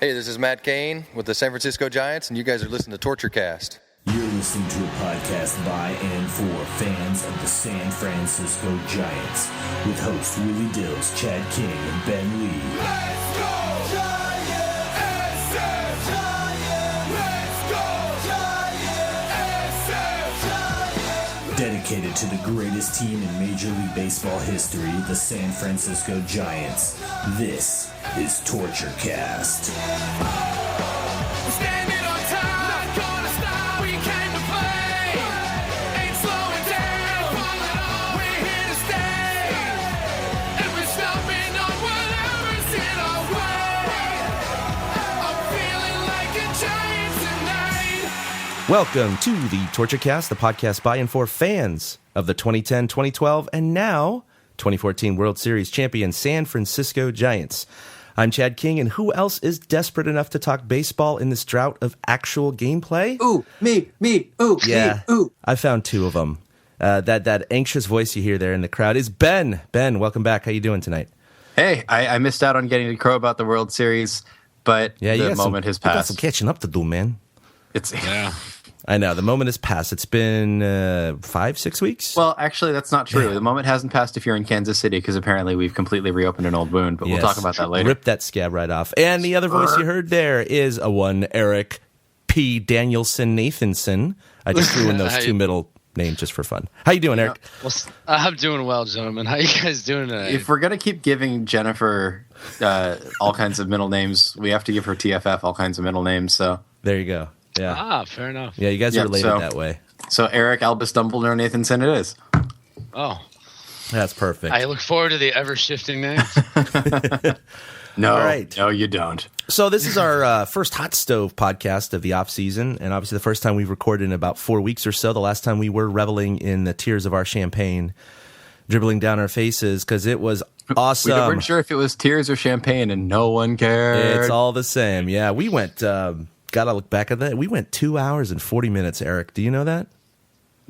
Hey, this is Matt Cain with the San Francisco Giants, and you guys are listening to Torture Cast. You're listening to a podcast by and for fans of the San Francisco Giants with hosts Willie Dills, Chad King, and Ben Lee. Let's go Giants! Giants! Let's go Giants! Giants! Dedicated to the greatest team in Major League Baseball history, the San Francisco Giants. This is Torture Cast. Standing on top, not gonna stop. We came to play, ain't slowing down. We're here to stay, and we're stomping on whatever's in our way. I'm feeling like a giant tonight. Welcome to the Torture Cast, the podcast by and for fans of the 2010, 2012, and now 2014 World Series champion San Francisco Giants. I'm Chad King, and who else is desperate enough to talk baseball in this drought of actual gameplay? Ooh, me, ooh, yeah, me, ooh. I found two of them. That anxious voice you hear there in the crowd is Ben. Ben, welcome back. How you doing tonight? Hey, I missed out on getting to crow about the World Series, but Yeah, the moment has You got passed. some catching up to do, man. Yeah. I know, the moment has passed. It's been 5-6 weeks? Well, actually, that's not true. The moment hasn't passed if you're in Kansas City, because apparently we've completely reopened an old wound, but we'll Yes. talk about that later. Rip that scab right off. And the other voice you heard there is a one, Eric P. Danielson Nathanson. I just threw in those two middle names just for fun. How you doing, Eric? Well, I'm doing well, gentlemen. How you guys doing tonight? If we're going to keep giving Jennifer all kinds of middle names, we have to give her TFF all kinds of middle names, so... There you go. Yeah. Fair enough. Yeah, you guys are related that way. So Eric Albus Dumbledore Nathanson it is. Oh, That's perfect. I look forward to the ever-shifting names. No, All right. no, you don't. So this is our first hot stove podcast of the offseason, and obviously the first time we've recorded in about 4 weeks or so. The last time we were reveling in the tears of our champagne dribbling down our faces because it was awesome. We weren't sure if it was tears or champagne, and no one cared. It's all the same. Yeah, we went... Gotta look back at that. We went 2 hours and 40 minutes, Eric. Do you know that?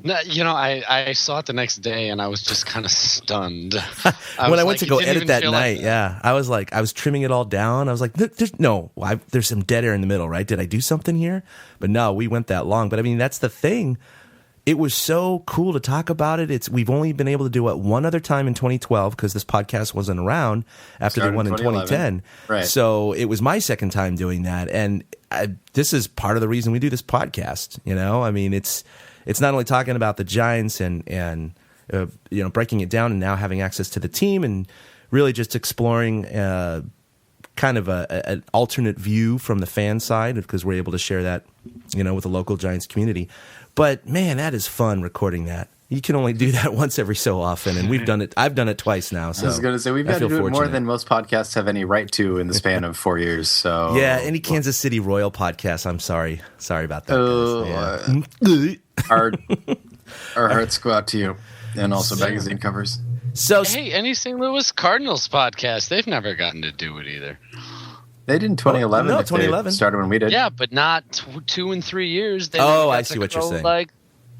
No, I saw it the next day, and I was just kind of stunned. When I went to go edit that night, I was trimming it all down. I was like, there's some dead air in the middle, right? Did I do something here? But no, we went that long. But I mean, that's the thing. It was so cool to talk about it. We've only been able to do it one other time in 2012 because this podcast wasn't around after they won in 2010. Right. So it was my second time doing that, and this is part of the reason we do this podcast. I mean, it's not only talking about the Giants and breaking it down and now having access to the team and really just exploring kind of an alternate view from the fan side because we're able to share that with the local Giants community. But man, that is fun recording that. You can only do that once every so often, and we've done it. I've done it twice now. So I was going to say we've got to do it more than most podcasts have any right to in the span of 4 years. So yeah, any Kansas City Royal podcast. I'm sorry about that. Our hearts go out to you, and also magazine covers. So Hey, any St. Louis Cardinals podcast, they've never gotten to do it either. They did in 2011. No, if they 2011 started when we did. Yeah, but not 2 and 3 years. They Oh, never got I to see what you're go saying. Like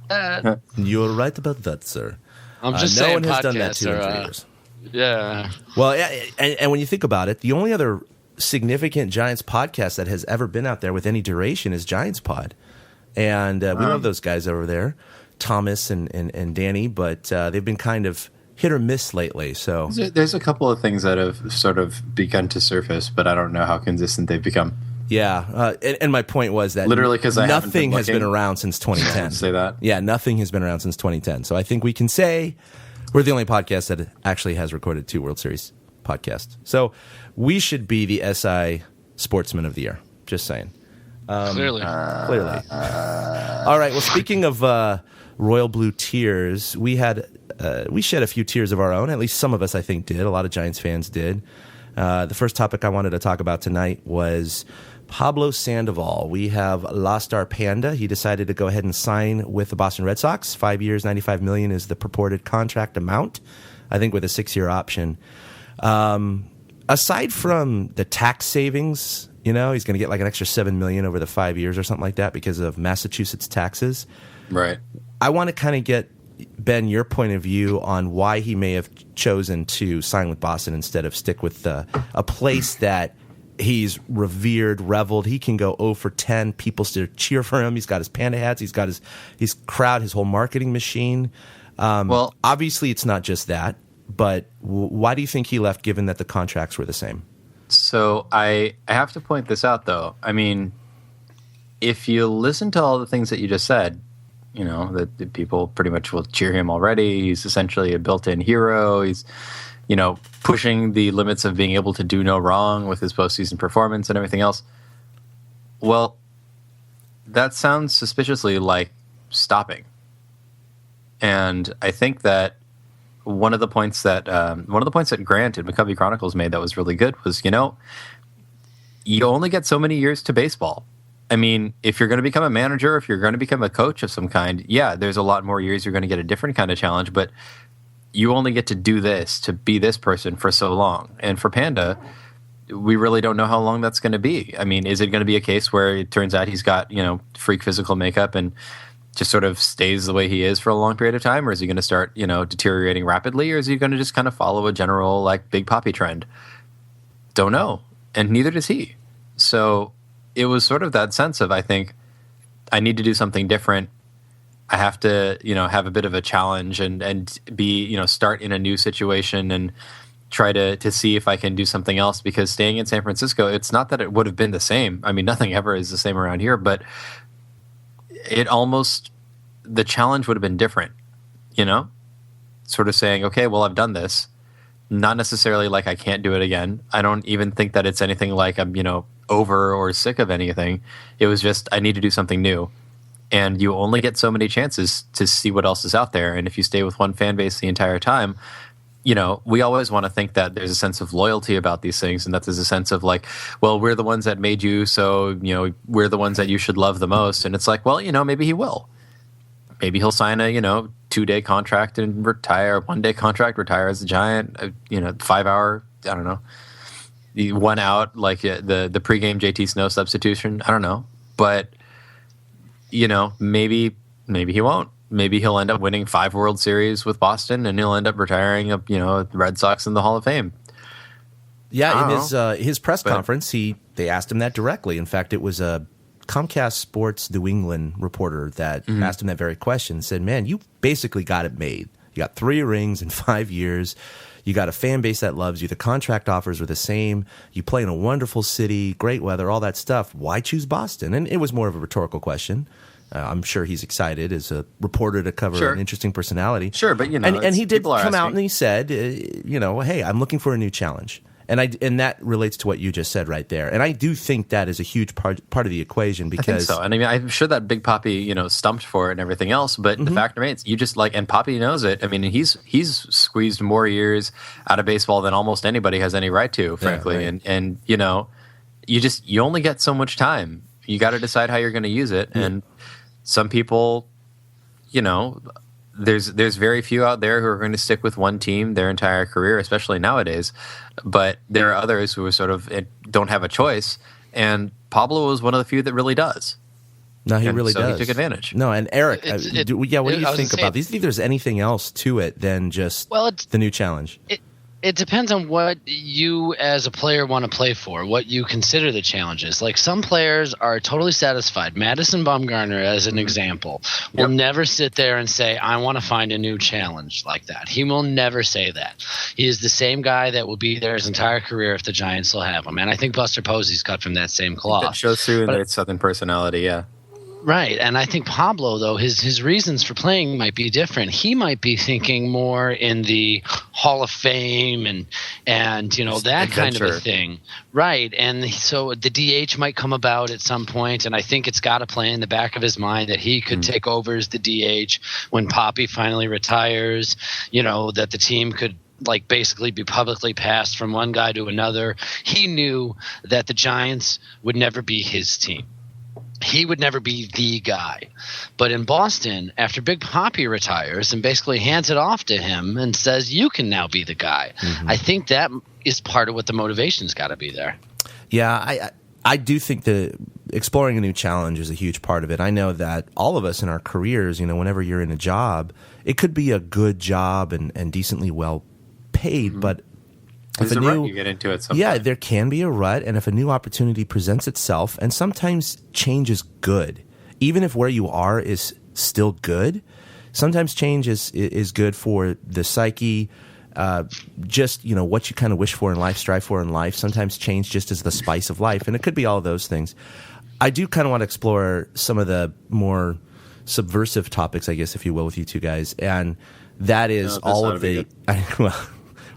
that. You're right about that, sir. I'm just no saying one has done that podcasts 2 and 3 are, years. Yeah. Well, and when you think about it, the only other significant Giants podcast that has ever been out there with any duration is Giants Pod. And we love those guys over there, Thomas and Danny, but they've been kind of hit or miss lately. So There's a couple of things that have sort of begun to surface, but I don't know how consistent they've become. yeah, and my point was that Literally, 'cause I haven't nothing been has been looking. around since 2010. Say that. Yeah, nothing has been around since 2010. So I think we can say we're the only podcast that actually has recorded 2 World Series podcasts. So we should be the SI Sportsman of the Year. Just saying. Clearly. Clearly. All right. Well, speaking of royal blue tears, we shed a few tears of our own. At least some of us, I think, did. A lot of Giants fans did. The first topic I wanted to talk about tonight was Pablo Sandoval. We have lost our panda. He decided to go ahead and sign with the Boston Red Sox. 5 years, $95 million is the purported contract amount, I think with a 6-year option. Aside from the tax savings, he's going to get like an extra $7 million over the 5 years or something like that because of Massachusetts taxes. Right. I want to kind of get, Ben, your point of view on why he may have chosen to sign with Boston instead of stick with a place that He's revered, reveled. He can go 0 for 10. People still cheer for him. He's got his panda hats. He's got his crowd, his whole marketing machine. Well, obviously, it's not just that. But why do you think he left, given that the contracts were the same? So I have to point this out, though. I mean, if you listen to all the things that you just said, you know, that people pretty much will cheer him already. He's essentially a built-in hero. He's, you know, pushing the limits of being able to do no wrong with his postseason performance and everything else. Well, that sounds suspiciously like stopping. And I think that one of the points that Grant at McCovey Chronicles made that was really good was, you know, you only get so many years to baseball. I mean, if you're going to become a manager, if you're going to become a coach of some kind, yeah, there's a lot more years. You're going to get a different kind of challenge, but you only get to do this, to be this person for so long. And for Panda, we really don't know how long that's going to be. I mean, is it going to be a case where it turns out he's got, you know, freak physical makeup and just sort of stays the way he is for a long period of time? Or is he going to start, you know, deteriorating rapidly? Or is he going to just kind of follow a general, like, Big Papi trend? Don't know. And neither does he. So it was sort of that sense of, I think, I need to do something different. I have to, you know, have a bit of a challenge and be, you know, start in a new situation and try to see if I can do something else, because staying in San Francisco, it's not that it would have been the same. I mean, nothing ever is the same around here, but it almost, the challenge would have been different, you know, sort of saying, okay, well, I've done this. Not necessarily like I can't do it again. I don't even think that it's anything like I'm, you know, over or sick of anything. It was just, I need to do something new. And you only get so many chances to see what else is out there. And if you stay with one fan base the entire time, you know, we always want to think that there's a sense of loyalty about these things, and that there's a sense of like, well, we're the ones that made you, so, you know, we're the ones that you should love the most. And it's like, well, you know, maybe he will. Maybe he'll sign a, you know, 2-day contract and retire, 1-day contract, retire as a Giant, you know, 5-hour, I don't know, the 1 out, like the pregame JT Snow substitution. I don't know. But, you know, maybe he won't. Maybe he'll end up winning 5 World Series with Boston, and he'll end up retiring, you know, the Red Sox in the Hall of Fame. Yeah, in his press conference, they asked him that directly. In fact, it was a Comcast Sports New England reporter that asked him that very question. Said, "Man, you basically got it made. You got 3 rings in 5 years. You got a fan base that loves you. The contract offers were the same. You play in a wonderful city, great weather, all that stuff. Why choose Boston?" And it was more of a rhetorical question. I'm sure he's excited as a reporter to cover an interesting personality. Sure, but, you know, and he did come out and he said, you know, hey, I'm looking for a new challenge. And that relates to what you just said right there. And I do think that is a huge part of the equation, because I think so. And I mean, I'm sure that Big Papi, you know, stumped for it and everything else. But the fact remains, you just like, and Papi knows it. I mean, he's squeezed more years out of baseball than almost anybody has any right to, frankly. Yeah, right. And you know, you only get so much time. You got to decide how you're going to use it. And some people, you know, there's very few out there who are going to stick with one team their entire career, especially nowadays. But there are others who are sort of don't have a choice, and Pablo was one of the few that really does. No, he really does. He took advantage. No, and Eric, what do you think about these? Do you think there's anything else to it than just the new challenge? It depends on what you as a player want to play for, what you consider the challenges. Like, some players are totally satisfied. Madison Bumgarner, as an example, will never sit there and say, I want to find a new challenge like that. He will never say that. He is the same guy that will be there his entire career if the Giants still have him. And I think Buster Posey's cut from that same cloth. That shows through in their Southern personality, yeah. Right, and I think Pablo, though, his reasons for playing might be different. He might be thinking more in the Hall of Fame and you know, that kind of a thing. Right, and so the DH might come about at some point, and I think it's got to play in the back of his mind that he could take over as the DH when Papi finally retires, you know, that the team could like basically be publicly passed from one guy to another. He knew that the Giants would never be his team. He would never be the guy. But in Boston, after Big Papi retires and basically hands it off to him and says, you can now be the guy, I think that is part of what the motivation's got to be there. Yeah, I do think that exploring a new challenge is a huge part of it. I know that all of us in our careers, you know, whenever you're in a job, it could be a good job and decently well paid, but There's a rut you get into it sometimes. Yeah, there can be a rut, and if a new opportunity presents itself, and sometimes change is good. Even if where you are is still good, sometimes change is good for the psyche. Just, what you kind of wish for in life, strive for in life. Sometimes change just is the spice of life, and it could be all of those things. I do kind of want to explore some of the more subversive topics, I guess, if you will, with you two guys, and that is all of the.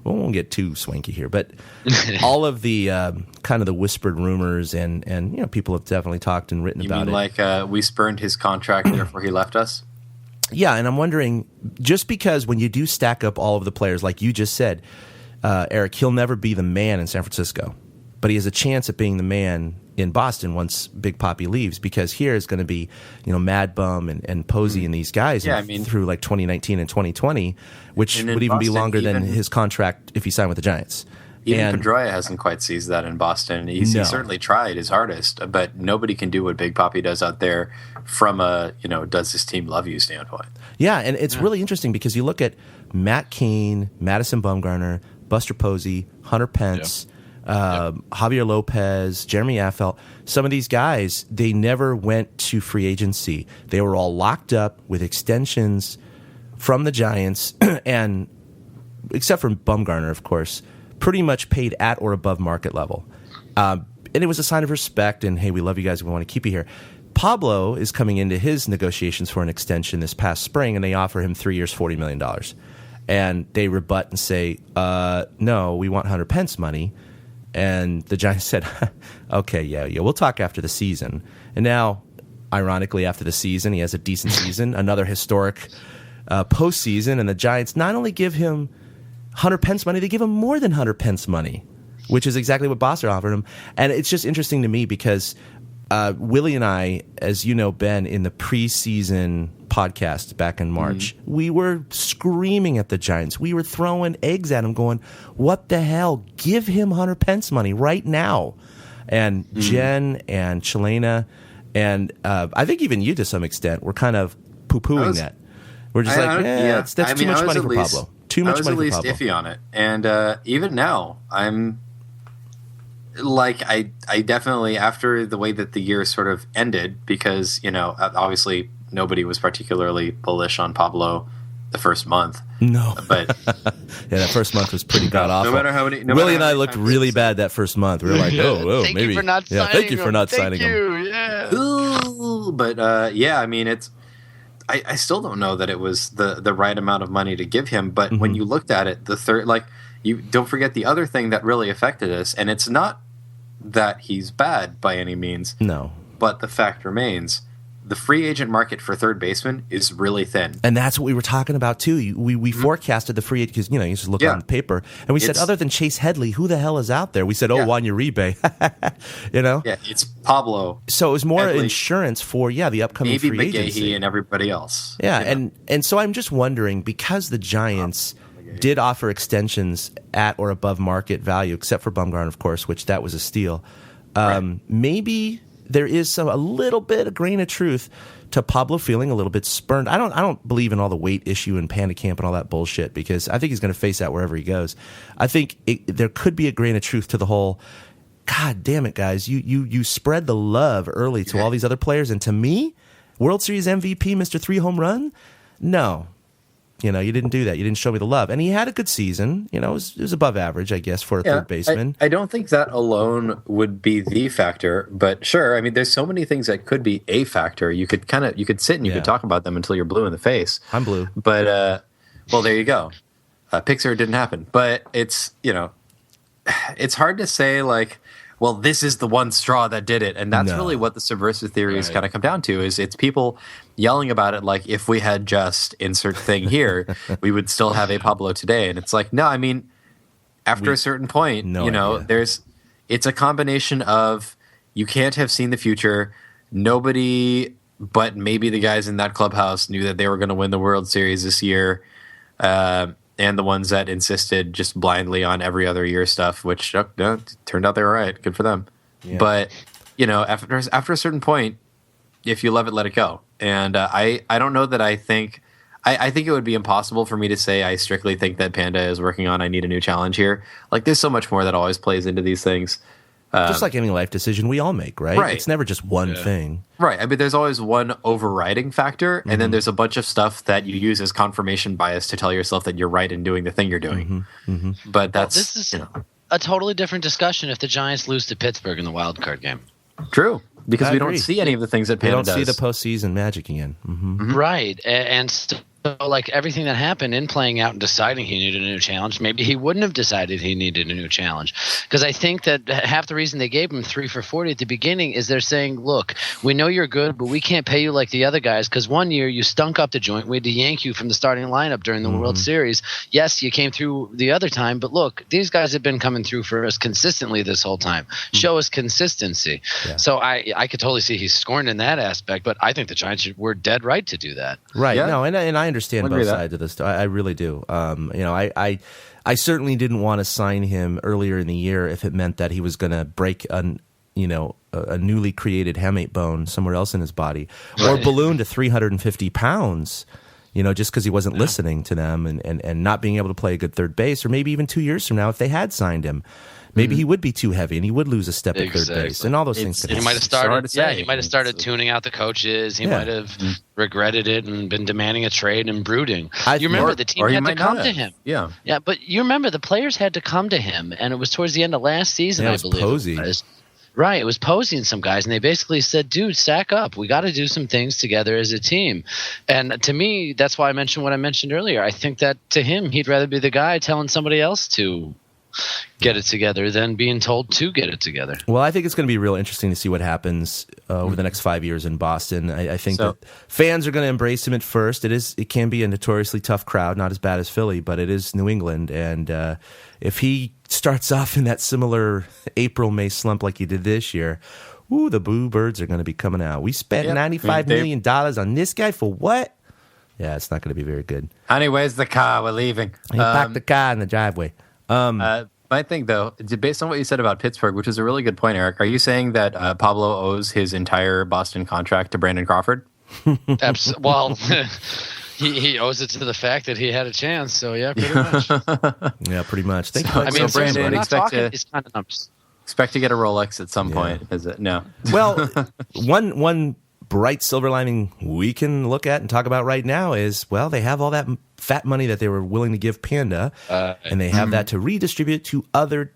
We won't get too swanky here, but all of the kind of the whispered rumors and people have definitely talked and written about it. You mean like we spurned his contract therefore he left us? Yeah, and I'm wondering, just because when you do stack up all of the players, like you just said, Eric, he'll never be the man in San Francisco, but he has a chance at being the man in Boston once Big Papi leaves, because here is going to be, Mad Bum and Posey and these guys through like 2019 and 2020, which would even be longer than his contract if he signed with the Giants. Even Pedroia hasn't quite seized that in Boston. He certainly tried his hardest, but nobody can do what Big Papi does out there from a, does this team love you standpoint. Yeah, and it's really interesting because you look at Matt Cain, Madison Bumgarner, Buster Posey, Hunter Pence, Javier Lopez, Jeremy Affeldt. Some of these guys, they never went to free agency. They were all locked up with extensions from the Giants, and except for Bumgarner, of course, pretty much paid at or above market level. And it was a sign of respect, and hey, we love you guys, we want to keep you here. Pablo is coming into his negotiations for an extension this past spring, and they offer him 3 years, $40 million. And they rebut and say, no, we want Hunter Pence money. And the Giants said, okay, yeah, we'll talk after the season. And now, ironically, after the season, he has a decent season, another historic postseason, and the Giants not only give him Hunter Pence money, they give him more than Hunter Pence money, which is exactly what Bosser offered him. And it's just interesting to me because Willie and I, as you know, Ben, in the preseason podcast back in March, we were screaming at the Giants. We were throwing eggs at him going, what the hell? Give him Hunter Pence money right now. And Jen and Chelena and I think even you to some extent were kind of poo-pooing that. We're just that's too much money for Pablo. Too much money for Pablo. I was at least iffy on it. And even now, I'm like, I definitely, after the way that the year sort of ended, because, obviously nobody was particularly bullish on Pablo the first month. No. But yeah, that first month was pretty god-awful. No matter how many... Willie and I looked really bad that first month. We were like, thank maybe. You for not signing thank you for not him. signing him. Yeah. Ooh, but, I mean, it's... I still don't know that it was the right amount of money to give him, but when you looked at it, the third... Like, you don't forget the other thing that really affected us, and it's not that he's bad by any means. No. But the fact remains, the free agent market for third baseman is really thin. And that's what we were talking about, too. We forecasted the free agent because, you just look on paper. And we said, other than Chase Headley, who the hell is out there? We said, Juan Uribe. Yeah, it's Pablo. So it was more Headley, insurance for, the upcoming free agency. Maybe McGahee and everybody else. Yeah, and so I'm just wondering, because the Giants did offer extensions at or above market value, except for Bumgarner, of course, which that was a steal. Maybe there is a little bit, a grain of truth to Pablo feeling a little bit spurned. I don't believe in all the weight issue and panda camp and all that bullshit, because I think he's going to face that wherever he goes. I think there could be a grain of truth to the whole, God damn it, guys, you spread the love early to all these other players, and to me, World Series MVP, Mr. 3 home run? No. You didn't do that. You didn't show me the love. And he had a good season. It was above average, I guess, for a third baseman. I don't think that alone would be the factor, but sure. I mean, there's so many things that could be a factor. You could sit and you could talk about them until you're blue in the face. I'm blue. But, well, there you go. Pixar didn't happen. But it's, it's hard to say, like, well, this is the one straw that did it. And that's really what the subversive theories kind of come down to, is it's people yelling about it like, if we had just insert thing here, we would still have a Pablo today. And it's like, no, I mean, after a certain point, it's a combination of, you can't have seen the future. Nobody but maybe the guys in that clubhouse knew that they were going to win the World Series this year. And the ones that insisted just blindly on every other year stuff, which turned out they were right. Good for them. Yeah. But, after a certain point, if you love it, let it go. And I don't know that I think I think it would be impossible for me to say I strictly think that Panda is working on I need a new challenge here. Like, there's so much more that always plays into these things. Just like any life decision we all make, right? Right. It's never just one thing. Right. I mean, there's always one overriding factor, and then there's a bunch of stuff that you use as confirmation bias to tell yourself that you're right in doing the thing you're doing. But that's this is a totally different discussion if the Giants lose to Pittsburgh in the wild card game. true. Because I we agree. don't see any of the things that They Panda don't see does. the postseason magic again. Right. And so, like, everything that happened in playing out and deciding he needed a new challenge, maybe he wouldn't have decided he needed a new challenge. Because I think that half the reason they gave him 3 for 40 at the beginning is they're saying, look, we know you're good, but we can't pay you like the other guys because one year you stunk up the joint. We had to yank you from the starting lineup during the World Series. Yes, you came through the other time, but look, these guys have been coming through for us consistently this whole time. Show us consistency. Yeah. So I could totally see he's scorned in that aspect, but I think the Giants were dead right to do that. Right. Yeah. No, and I understand I'll agree both with that. sides of this. I really do. I certainly didn't want to sign him earlier in the year if it meant that he was going to break a newly created hamate bone somewhere else in his body, or balloon to 350 pounds. Just because he wasn't listening to them and not being able to play a good third base, or maybe even 2 years from now, if they had signed him, maybe he would be too heavy and he would lose a step at third base, and all those things. Could He happen. might have It's hard started. to say. He might have started tuning out the coaches. He Yeah. might have regretted it and been demanding a trade and brooding. I- You remember Or- the team or he had to might come not to have. him. Yeah. Yeah, but you remember the players had to come to him, and it was towards the end of last season, Yeah, it I was believe. Posey. It was. Right, it was Posey and some guys, and they basically said, dude, stack up. We got to do some things together as a team. And to me, that's why I mentioned what I mentioned earlier. I think that to him, he'd rather be the guy telling somebody else to get it together than being told to get it together. Well, I think it's going to be real interesting to see what happens over the next 5 years in Boston. I think So- that fans are going to embrace him at first. It can be a notoriously tough crowd, not as bad as Philly, but it is New England. And if he starts off in that similar April-May slump like he did this year, the boo birds are going to be coming out. We spent Yep. $95 million on this guy for what? Yeah, it's not going to be very good. Honey, where's the car? We're leaving. He parked the car in the driveway. My thing, though, based on what you said about Pittsburgh, which is a really good point, Eric, are you saying that Pablo owes his entire Boston contract to Brandon Crawford? Well, he owes it to the fact that he had a chance. So, yeah, pretty much. Yeah, pretty much. Thank So- you. I mean, So, seriously, Brandon, we're not expect talking to- these kind of numbers. Expect to get a Rolex at some point. Is it? No. Well, one bright silver lining we can look at and talk about right now is, well, they have all that fat money that they were willing to give Panda, and they have that to redistribute to other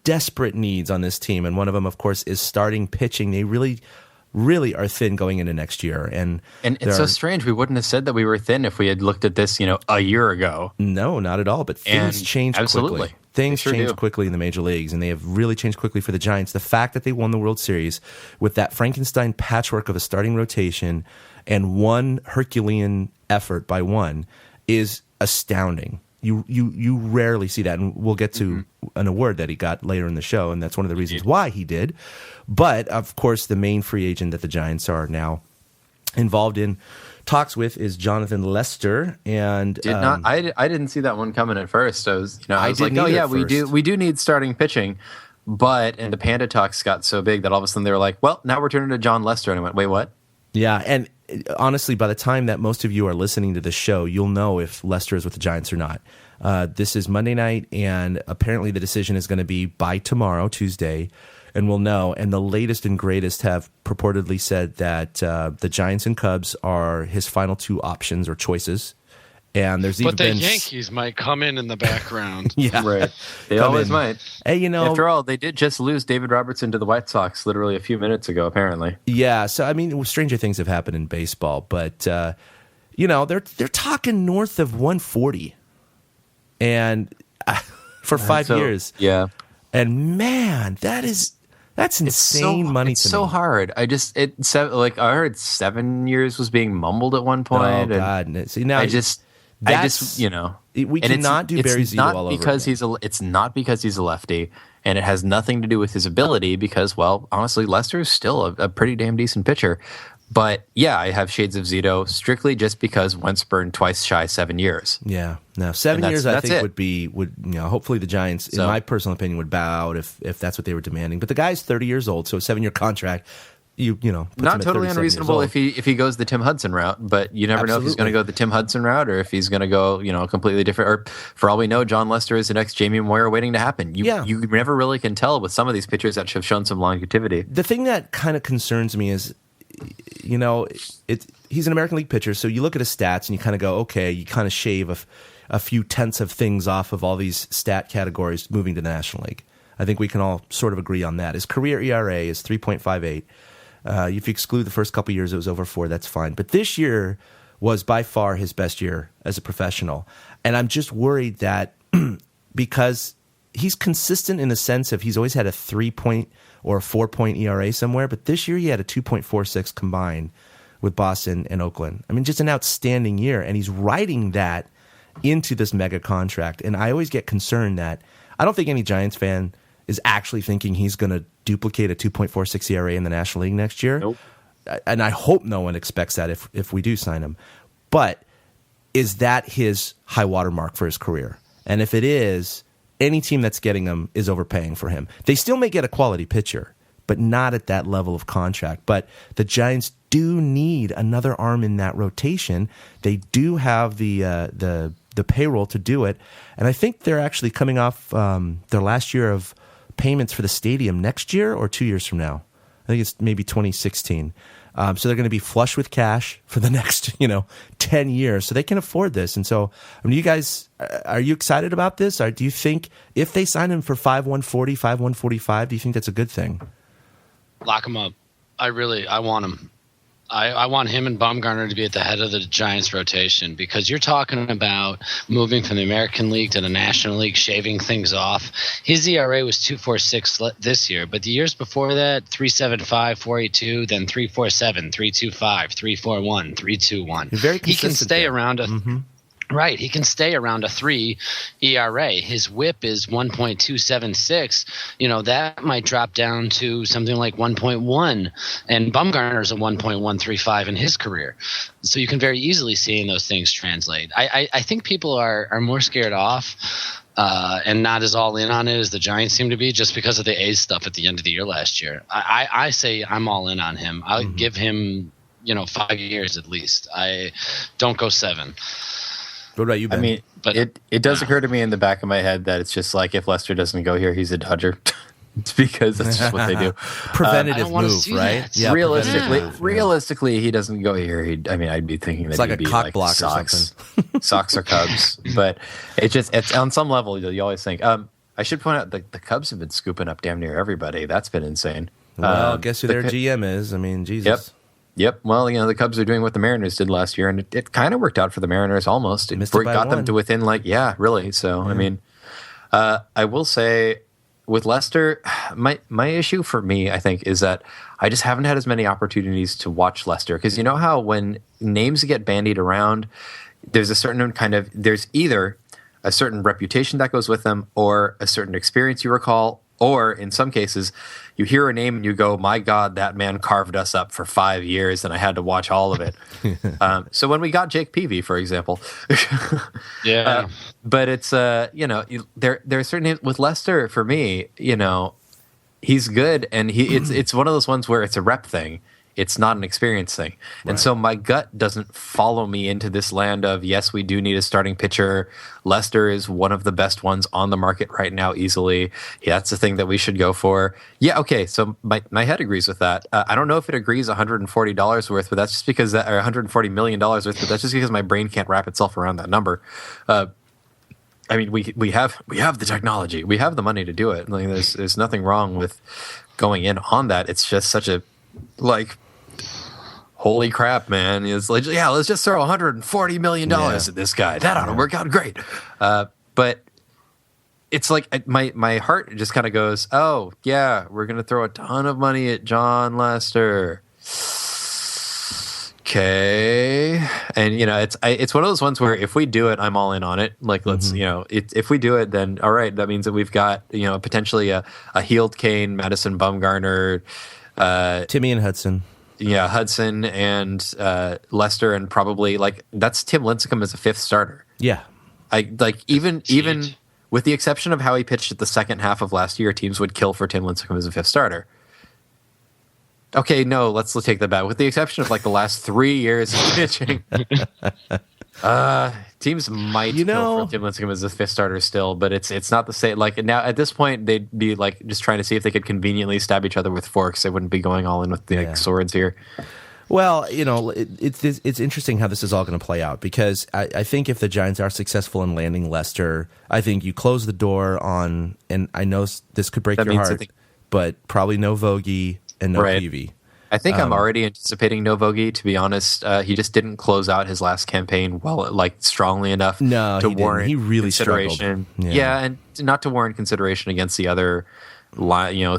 desperate needs on this team. And one of them, of course, is starting pitching. They really are thin going into next year. And And there it's so are- strange. We wouldn't have said that we were thin if we had looked at this, a year ago. No, not at all. But things And change absolutely. quickly. Things They sure change do. quickly in the major leagues, and they have really changed quickly for the Giants. The fact that they won the World Series with that Frankenstein patchwork of a starting rotation and one Herculean effort by one is astounding. You rarely see that, and we'll get to an award that he got later in the show, and that's one of the reasons why he did. But, of course, the main free agent that the Giants are now involved in talks with is Jonathan Lester, and I didn't see that one coming at first. I was I like, didn't oh either yeah, at first. we do need starting pitching, and the Panda talks got so big that all of a sudden they were like, well, now we're turning to John Lester, and I went, wait, what? Yeah, and honestly, by the time that most of you are listening to this show, you'll know if Lester is with the Giants or not. This is Monday night, and apparently the decision is going to be by tomorrow, Tuesday, and we'll know. And the latest and greatest have purportedly said that the Giants and Cubs are his final two options or choices. And there's even But the been Yankees might come in the background. yeah, Right. They Come always in. might. Hey, After all, they did just lose David Robertson to the White Sox literally a few minutes ago, apparently. yeah. So I mean, stranger things have happened in baseball, but they're talking north of 140, and for 5 So, years. Yeah. And man, that's insane money It's to so me. hard. I heard 7 years was being mumbled at one point. Oh and God! And see now, I just that's- you know, we and cannot do Barry Zito not all over because again. it's not because he's a lefty, and it has nothing to do with his ability. Because, well, honestly, Lester is still a pretty damn decent pitcher. But yeah, I have shades of Zito strictly just because Wentz burned twice shy 7 years. Yeah, no, 7 And years I that's think it. would hopefully the Giants, in So- my personal opinion, would bow out if that's what they were demanding. But the guy's 30 years old, so a 7-year contract puts Not him at totally 37 years unreasonable old. if he goes the Tim Hudson route, but you never know if he's going to go the Tim Hudson route or if he's going to go completely different. Or for all we know, John Lester is the next Jamie Moyer waiting to happen. You never really can tell with some of these pitchers that have shown some longevity. The thing that kind of concerns me is, he's an American League pitcher, so you look at his stats and you kind of go, okay, you kind of shave a few tenths of things off of all these stat categories moving to the National League. I think we can all sort of agree on that. His career ERA is 3.58. If you exclude the first couple years, it was over 4. That's fine. But this year was by far his best year as a professional. And I'm just worried that because he's consistent in the sense of he's always had a 3-point or a 4-point ERA somewhere, but this year he had a 2.46 combined with Boston and Oakland. I mean, just an outstanding year. And he's riding that into this mega contract. And I always get concerned that I don't think any Giants fan is actually thinking he's going to duplicate a 2.46 ERA in the National League next year. Nope. And I hope no one expects that if we do sign him. But is that his high water mark for his career? And if it is, any team that's getting him is overpaying for him. They still may get a quality pitcher, but not at that level of contract. But the Giants do need another arm in that rotation. They do have the payroll to do it. And I think they're actually coming off their last year of payments for the stadium next year or 2 years from now. I think it's maybe 2016. So they're going to be flush with cash for the next 10 years. So they can afford this. And so, you guys, are you excited about this? Or do you think if they sign him for 5,140, 5,145, do you think that's a good thing? Lock him up. I want him. I want him and Bumgarner to be at the head of the Giants rotation, because you're talking about moving from the American League to the National League, shaving things off. His ERA was 2.46 this year, but the years before that, 3.75, 4.82, then 3.47, 3.25, 3.41, 3.21. Very consistent. He can stay there. around a Right. He can stay around a 3 ERA. His whip is 1.276. That might drop down to something like 1.1. And Bumgarner's a 1.135 in his career. So you can very easily see those things translate. I think people are more scared off and not as all in on it as the Giants seem to be, just because of the A's stuff at the end of the year last year. I say I'm all in on him. I'll give him 5 years at least. I don't go 7. What about you, Ben? I mean, but it does occur to me in the back of my head that it's just like, if Lester doesn't go here, he's a Dodger. It's because that's just what they do. Preventative move, right? That. Yeah, realistically, he doesn't go here. I'd be thinking that it's like he'd a be cock like block Sox, or something. Sox or Cubs. But it's on some level you always think. I should point out the Cubs have been scooping up damn near everybody. That's been insane. Well, guess who their GM is? I mean, Jesus. Yep. Well, the Cubs are doing what the Mariners did last year, and it kind of worked out for the Mariners almost. It got them to within really. So, I mean, I will say with Lester, my issue for me, I think, is that I just haven't had as many opportunities to watch Lester, because you know how when names get bandied around, there's there's either a certain reputation that goes with them, or a certain experience you recall, or in some cases, you hear a name and you go, my God, that man carved us up for 5 years and I had to watch all of it. So when we got Jake Peavy, for example. Yeah. But it's, there are certain names with Lester, for me, he's good. And it's one of those ones where it's a rep thing. It's not an experience thing. Right. And so my gut doesn't follow me into this land of, yes, we do need a starting pitcher. Lester is one of the best ones on the market right now, easily. Yeah, that's the thing that we should go for. Yeah, okay, so my head agrees with that. I don't know if it agrees $140 worth, but that's just because or $140 million worth, but that's just because my brain can't wrap itself around that number. I mean, we have the technology. We have the money to do it. Like, there's nothing wrong with going in on that. It's just such a, holy crap, man. It's like, yeah, let's just throw $140 million at this guy. That ought to work out great. But it's like my heart just kind of goes, oh, yeah, we're going to throw a ton of money at John Lester. Okay. And, it's one of those ones where if we do it, I'm all in on it. Like, let's, if we do it, then all right, that means that we've got, potentially a healed Kane, Madison Bumgarner, Timmy and Hudson. Yeah, Hudson and Lester, and probably that's Tim Lincecum as a 5th starter. Yeah, even with the exception of how he pitched at the second half of last year, teams would kill for Tim Lincecum as a 5th starter. Okay, no, let's take that back. With the exception of like the last 3 years of pitching, teams might go for Tim Lincecum as a fifth starter still, but it's not the same. Like now, at this point, they'd be like just trying to see if they could conveniently stab each other with forks. They wouldn't be going all in with the swords here. Well, it's interesting how this is all going to play out because I think if the Giants are successful in landing Lester, I think you close the door on, and I know this could break your heart, but probably no Vogie and no Peavy. I think I'm already anticipating no Vogie, to be honest. He just didn't close out his last campaign strongly enough to warrant he really consideration. Yeah, and not to warrant consideration against the other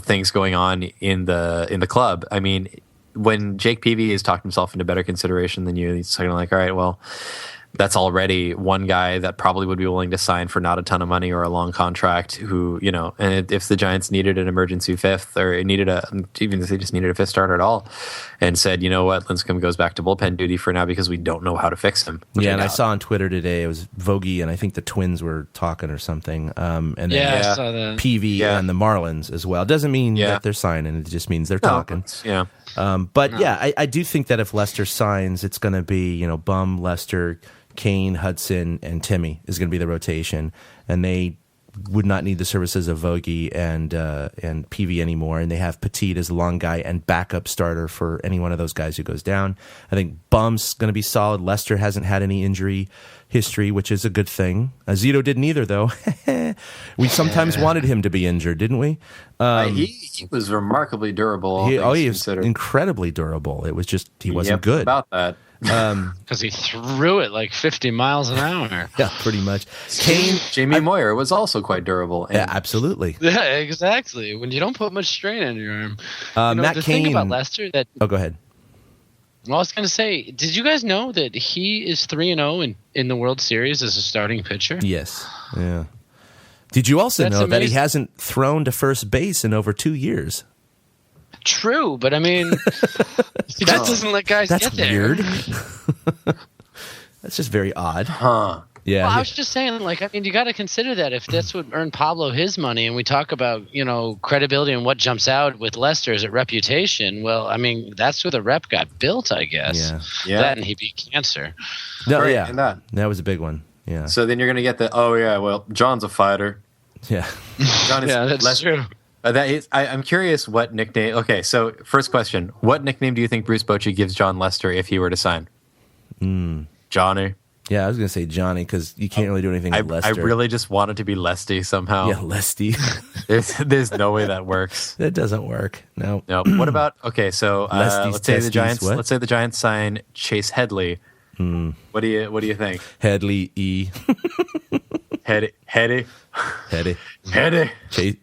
things going on in the club. I mean, when Jake Peavy has talked himself into better consideration than you, he's kind of like, all right, well, that's already one guy that probably would be willing to sign for not a ton of money or a long contract who, and if the Giants needed an emergency fifth or even if they just needed a fifth starter at all and said, you know what, Lincecum goes back to bullpen duty for now because we don't know how to fix him. Yeah, and I saw on Twitter today, it was Vogie and I think the Twins were talking or something. And then I saw that. Peavy and the Marlins as well. It doesn't mean that they're signing, it just means they're talking. I do think that if Lester signs, it's going to be, Bum, Lester, Kane, Hudson, and Timmy is going to be the rotation, and they would not need the services of Vogie and Peavy anymore, and they have Petit as the long guy and backup starter for any one of those guys who goes down. I think Bum's going to be solid. Lester hasn't had any injury history, which is a good thing. Zito didn't either, though. We sometimes wanted him to be injured, didn't we? He was remarkably durable. He was incredibly durable. It was just he wasn't good about that. Because he threw it like 50 miles an hour. Yeah, pretty much. Jamie Moyer was also quite durable. Yeah, absolutely. Yeah, exactly. When you don't put much strain on your arm. Matt the Cain. thing about Lester that. Oh, go ahead. Well, I was going to say, did you guys know that he is 3-0 in the World Series as a starting pitcher? Yes. Yeah. Did you also know that he hasn't thrown to first base in over 2 years? True, but I mean, he just doesn't let guys get there. That's weird. That's just very odd. Huh. Yeah. Well, I was just saying, you got to consider that if that's what earned Pablo his money, and we talk about, credibility and what jumps out with Lester as a reputation. Well, I mean, that's where the rep got built, I guess. Yeah. That and he beat cancer. No, right, yeah. and that was a big one. Yeah. So then you're going to get John's a fighter. Yeah. John is that's true. I'm curious what nickname. Okay, so first question: what nickname do you think Bruce Bochy gives John Lester if he were to sign? Johnny. Yeah, I was going to say Johnny because you can't really do anything with Lester. I really just want it to be Lesty somehow. Yeah, Lesty. There's no way that works. That doesn't work. No. What about let's say the Giants. What? Let's say the Giants sign Chase Headley. What do you think? Headley E. Heady.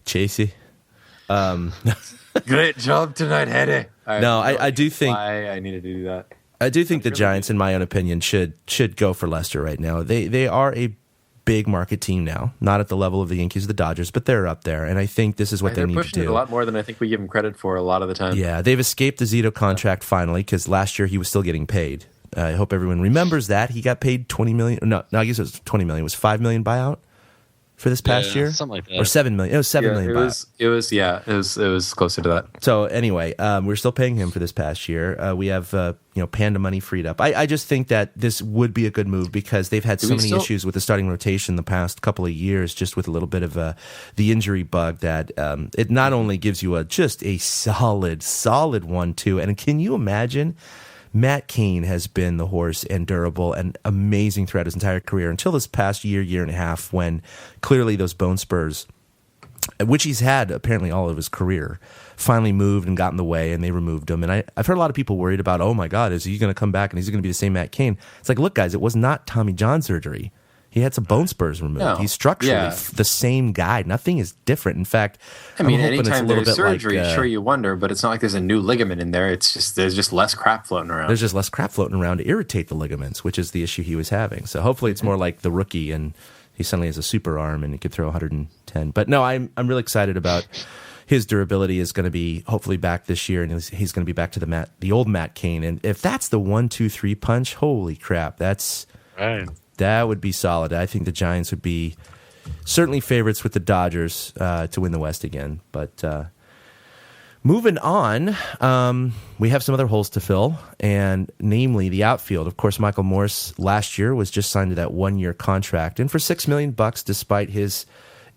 Chasey. Great job tonight, Heady. I do think why I needed to do that. I do think the Giants, in my own opinion, should go for Lester right now. They are a big market team now, not at the level of the Yankees or the Dodgers, but they're up there, and I think this is what they need to do. They're pushing it a lot more than I think we give them credit for a lot of the time. Yeah, they've escaped the Zito contract finally because last year he was still getting paid. I hope everyone remembers that. He got paid $20 million. No, I guess it was $20 million. It was $5 million buyout for this past year? Something like that. Or $7 million. It was $7 million buyout. It was closer to that. So anyway, we're still paying him for this past year. We have Panda money freed up. I just think that this would be a good move because they've had so many issues with the starting rotation the past couple of years, just with a little bit of the injury bug that it not only gives you just a solid 1-2, and can you imagine? Matt Cain has been the horse and durable and amazing throughout his entire career until this past year and a half when clearly those bone spurs, which he's had apparently all of his career, finally moved and got in the way and they removed him. And I've heard a lot of people worried about, oh my God, is he going to come back and is he going to be the same Matt Cain? It's like, look, guys, it was not Tommy John surgery. He had some bone spurs removed. No. He's structurally the same guy. Nothing is different. In fact, anytime there's surgery, sure you wonder, but it's not like there's a new ligament in there. It's just there's just less crap floating around. There's just less crap floating around to irritate the ligaments, which is the issue he was having. So hopefully it's more like the rookie and he suddenly has a super arm and he could throw 110. But no, I'm really excited about his durability is going to be hopefully back this year, and he's going to be back to the old Matt Cain. And if that's the 1-2-3 punch, holy crap, that's right. That would be solid. I think the Giants would be certainly favorites with the Dodgers to win the West again. But Moving on, we have some other holes to fill, and namely the outfield. Of course, Michael Morse last year was just signed to that 1-year contract, and for $6 million, despite his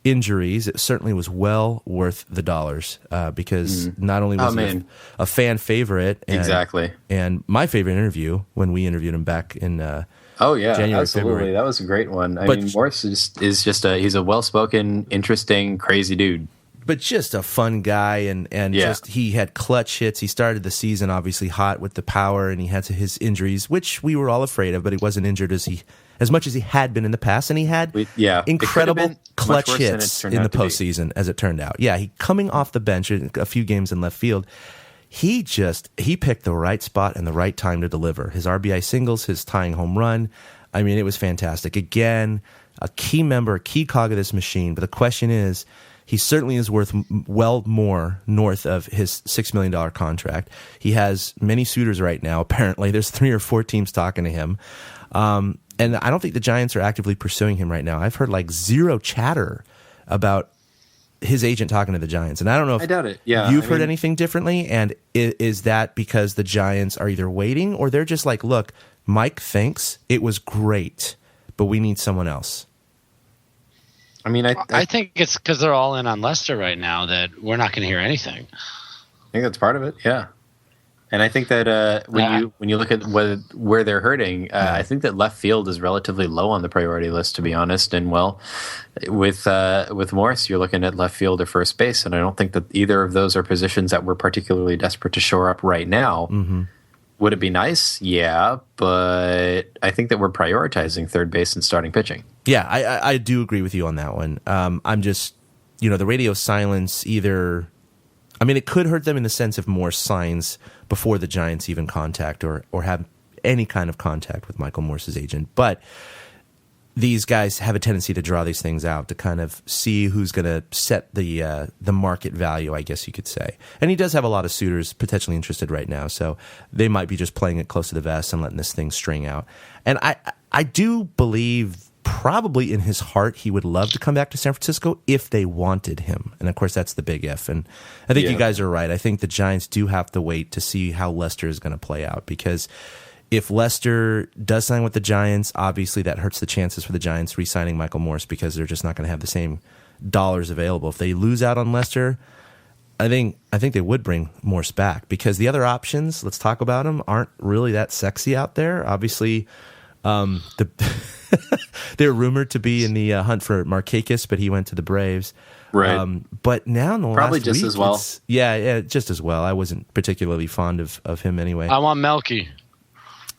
injuries, it certainly was well worth the dollars because not only was he a fan favorite, and my favorite interview when we interviewed him back in January, absolutely, February. that was a great one. I mean, Morse is just he's a well-spoken, interesting, crazy dude. But just a fun guy, and just he had clutch hits. He started the season obviously hot with the power, and he had his injuries, which we were all afraid of. But he wasn't injured as much as he had been in the past, and he had incredible clutch hits in the postseason, as it turned out. Yeah, he coming off the bench a few games in left field. He picked the right spot and the right time to deliver. His RBI singles, his tying home run. I mean, it was fantastic. Again, a key member, a key cog of this machine. But the question is, he certainly is worth well more north of his $6 million contract. He has many suitors right now, apparently. There's 3 or 4 teams talking to him. And I don't think the Giants are actively pursuing him right now. I've heard like zero chatter about his agent talking to the Giants. And I don't know if I doubt it. Yeah, you've heard anything differently. And is that because the Giants are either waiting or they're just like, look, Mike thinks it was great, but we need someone else? I mean, I think it's because they're all in on Lester right now that we're not going to hear anything. I think that's part of it. Yeah, and I think that when you look at where they're hurting, I think that left field is relatively low on the priority list, to be honest. And with Morris, you're looking at left field or first base, and I don't think that either of those are positions that we're particularly desperate to shore up right now. Mm-hmm. Would it be nice? Yeah, but I think that we're prioritizing third base and starting pitching. Yeah, I do agree with you on that one. I'm just, the radio silence either, I mean, it could hurt them in the sense of more signs before the Giants even contact or have any kind of contact with Michael Morse's agent. But these guys have a tendency to draw these things out to kind of see who's going to set the market value, I guess you could say. And he does have a lot of suitors potentially interested right now, so they might be just playing it close to the vest and letting this thing string out. And I do believe probably in his heart he would love to come back to San Francisco if they wanted him. And of course that's the big if. And I think you guys are right. I think the Giants do have to wait to see how Lester is going to play out, because if Lester does sign with the Giants, obviously that hurts the chances for the Giants re-signing Michael Morse, because they're just not going to have the same dollars available. If they lose out on Lester, I think they would bring Morse back, because the other options, let's talk about them, aren't really that sexy out there. Obviously, they're rumored to be in the hunt for Markakis, but he went to the Braves. Right. But now in the probably last just week, as well. Yeah, just as well. I wasn't particularly fond of him anyway. I want Melky.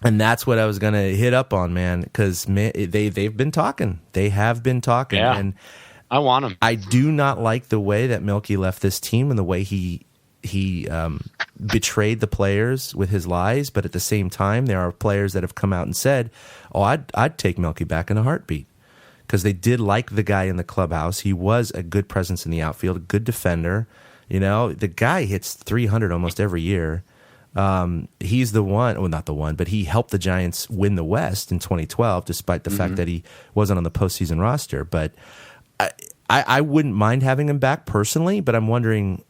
And that's what I was going to hit up on, man, because they've been talking. They have been talking. Yeah, and I want him. I do not like the way that Melky left this team and the way he betrayed the players with his lies. But at the same time, there are players that have come out and said, oh, I'd take Melky back in a heartbeat, because they did like the guy in the clubhouse. He was a good presence in the outfield, a good defender. The guy hits 300 almost every year. He's the one, well, not the one, but he helped the Giants win the West in 2012, despite the fact that he wasn't on the postseason roster. But I wouldn't mind having him back personally, but I'm wondering,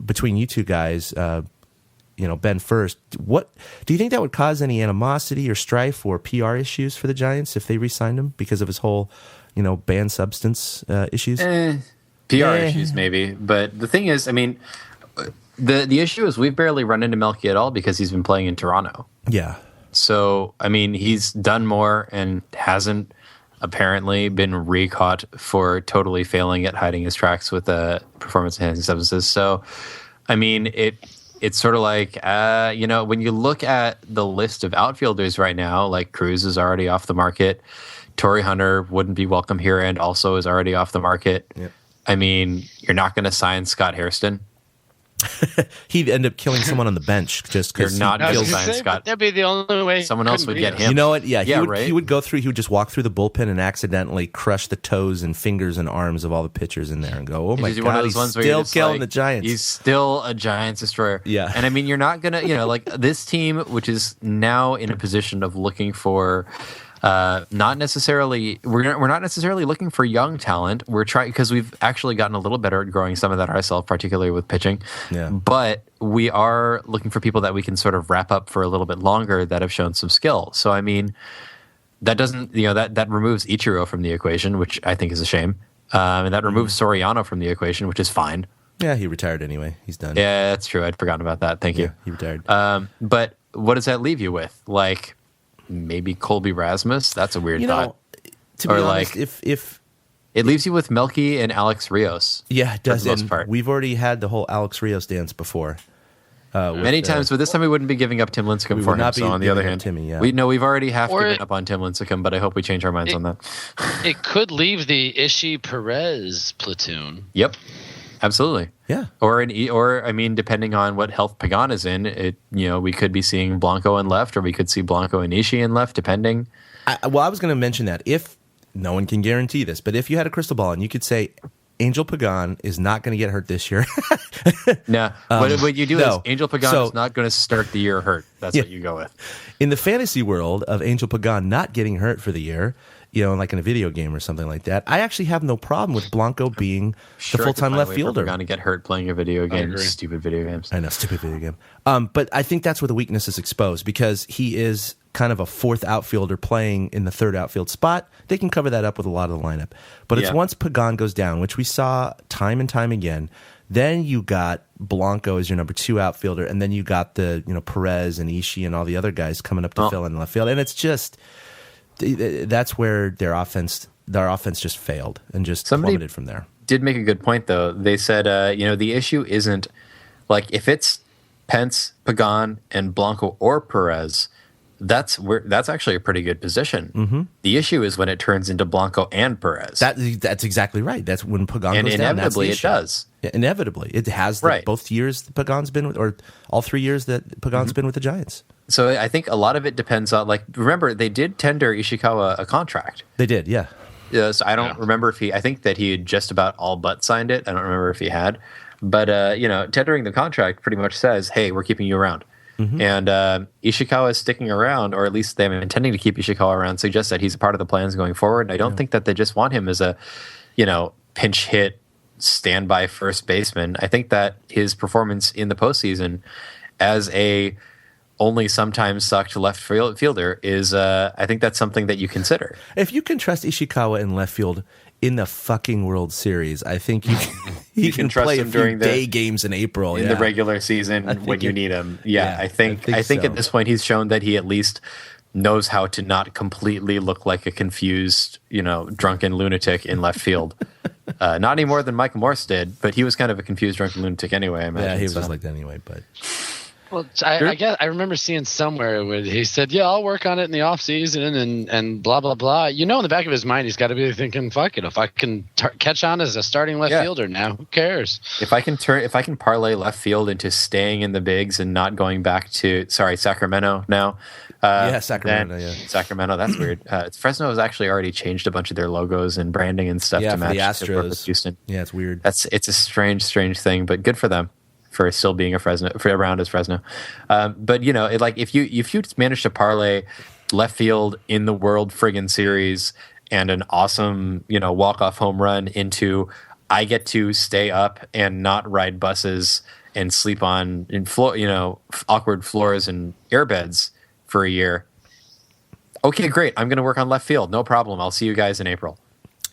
between you two guys, Ben first, what do you think that would cause any animosity or strife or PR issues for the Giants if they re-signed him because of his whole, banned substance issues? PR issues maybe, but the thing is, I mean, the issue is we've barely run into Melky at all because he's been playing in Toronto. Yeah. So, I mean, he's done more and hasn't apparently been re-caught for totally failing at hiding his tracks with performance-enhancing substances. So, I mean, it's sort of like, when you look at the list of outfielders right now, like Cruz is already off the market. Torrey Hunter wouldn't be welcome here and also is already off the market. Yep. I mean, you're not going to sign Scott Hairston. He'd end up killing someone on the bench just because you're not going to sign Scott. That'd be the only way. Someone else would get him. You know what? Yeah, he would go through. He would just walk through the bullpen and accidentally crush the toes and fingers and arms of all the pitchers in there and go, "Oh my God, he's still killing the Giants. He's still a Giants destroyer." Yeah, and I mean, you're not gonna, like this team, which is now in a position of looking for Not necessarily. We're not necessarily looking for young talent. We're trying because we've actually gotten a little better at growing some of that ourselves, particularly with pitching. Yeah. But we are looking for people that we can sort of wrap up for a little bit longer that have shown some skill. So I mean, that doesn't that removes Ichiro from the equation, which I think is a shame, and that removes Soriano from the equation, which is fine. Yeah, he retired anyway. He's done. Yeah, that's true. I'd forgotten about that. Thank you. He retired. But what does that leave you with? Like maybe Colby Rasmus? That's a weird thought. To be Or honest, like- if It leaves you with Melky and Alex Rios. yeah, it does. the most And part. we've already had the whole Alex Rios dance before. Many times, but this time we wouldn't be giving up Tim Lincecum We for would him. not So be on the other giving up hand, Timmy, yeah. we've already half Or given it- up on Tim Lincecum, but I hope we change our minds on that. It could leave the Ishii Perez platoon. Yep, absolutely. Yeah. Or I mean, depending on what health Pagan is in, we could be seeing Blanco in left, or we could see Blanco and Ishii in left, depending. I was going to mention that if no one can guarantee this, but if you had a crystal ball and you could say Angel Pagan is not going to get hurt this year. Nah, what you do no. is Angel Pagan So- is not going to start the year hurt. That's what you go with. In the fantasy world of Angel Pagan not getting hurt for the year, like in a video game or something like that, I actually have no problem with Blanco being the full-time left fielder. Going to get hurt playing a video game. agree. Stupid video games. I know, stupid video game. But I think that's where the weakness is exposed because he is kind of a fourth outfielder playing in the third outfield spot. They can cover that up with a lot of the lineup. But it's Yeah. once Pagan goes down, which we saw time and time again, then you got Blanco as your number two outfielder, and then you got the Perez and Ishii and all the other guys coming up to fill in left field. And it's just that's where their offense just failed and just plummeted from there. Did make a good point though. They said, the issue isn't like if it's Pence, Pagan, and Blanco or Perez. That's actually a pretty good position. Mm-hmm. The issue is when it turns into Blanco and Perez. That's exactly right. That's when Pagan and goes down. That's the inevitably it issue. does. Yeah, inevitably, it has. Right. Both years that Pagan's been with, or all 3 years that Pagan's been with the Giants. So I think a lot of it depends on remember they did tender Ishikawa a contract. They did, yeah. So I don't remember if I think that he had just about all but signed it. I don't remember if he had, but tendering the contract pretty much says, hey, we're keeping you around. And Ishikawa is sticking around, or at least they're intending to keep Ishikawa around, suggests that he's a part of the plans going forward. And I don't think that they just want him as a, pinch hit, standby first baseman. I think that his performance in the postseason as a only sometimes sucked left fielder is, I think that's something that you consider. If you can trust Ishikawa in left field in the fucking World Series, I think you can trust play a him few during day games in April. In the regular season when you need him. Yeah, I think so. at this point he's shown that he at least knows how to not completely look like a confused, drunken lunatic in left field. Not any more than Michael Morse did, but he was kind of a confused drunken lunatic anyway, I imagine. Yeah, he was like that anyway, but... Well, I guess I remember seeing somewhere where he said, "Yeah, I'll work on it in the off season and blah blah blah." In the back of his mind, he's got to be thinking, "Fuck it, if I can catch on as a starting left fielder now, who cares?" If I can parlay left field into staying in the bigs and not going back to Sacramento now. Sacramento. Yeah, Sacramento. That's weird. Fresno has actually already changed a bunch of their logos and branding and stuff to for match the their work with Astros. Houston. Yeah, it's weird. It's a strange thing, but good for them for still being around as Fresno. But if you manage to parlay left field in the World friggin' Series and an awesome walk-off home run into I get to stay up and not ride buses and sleep on awkward floors and airbeds for a year. Okay, great. I'm going to work on left field. No problem. I'll see you guys in April.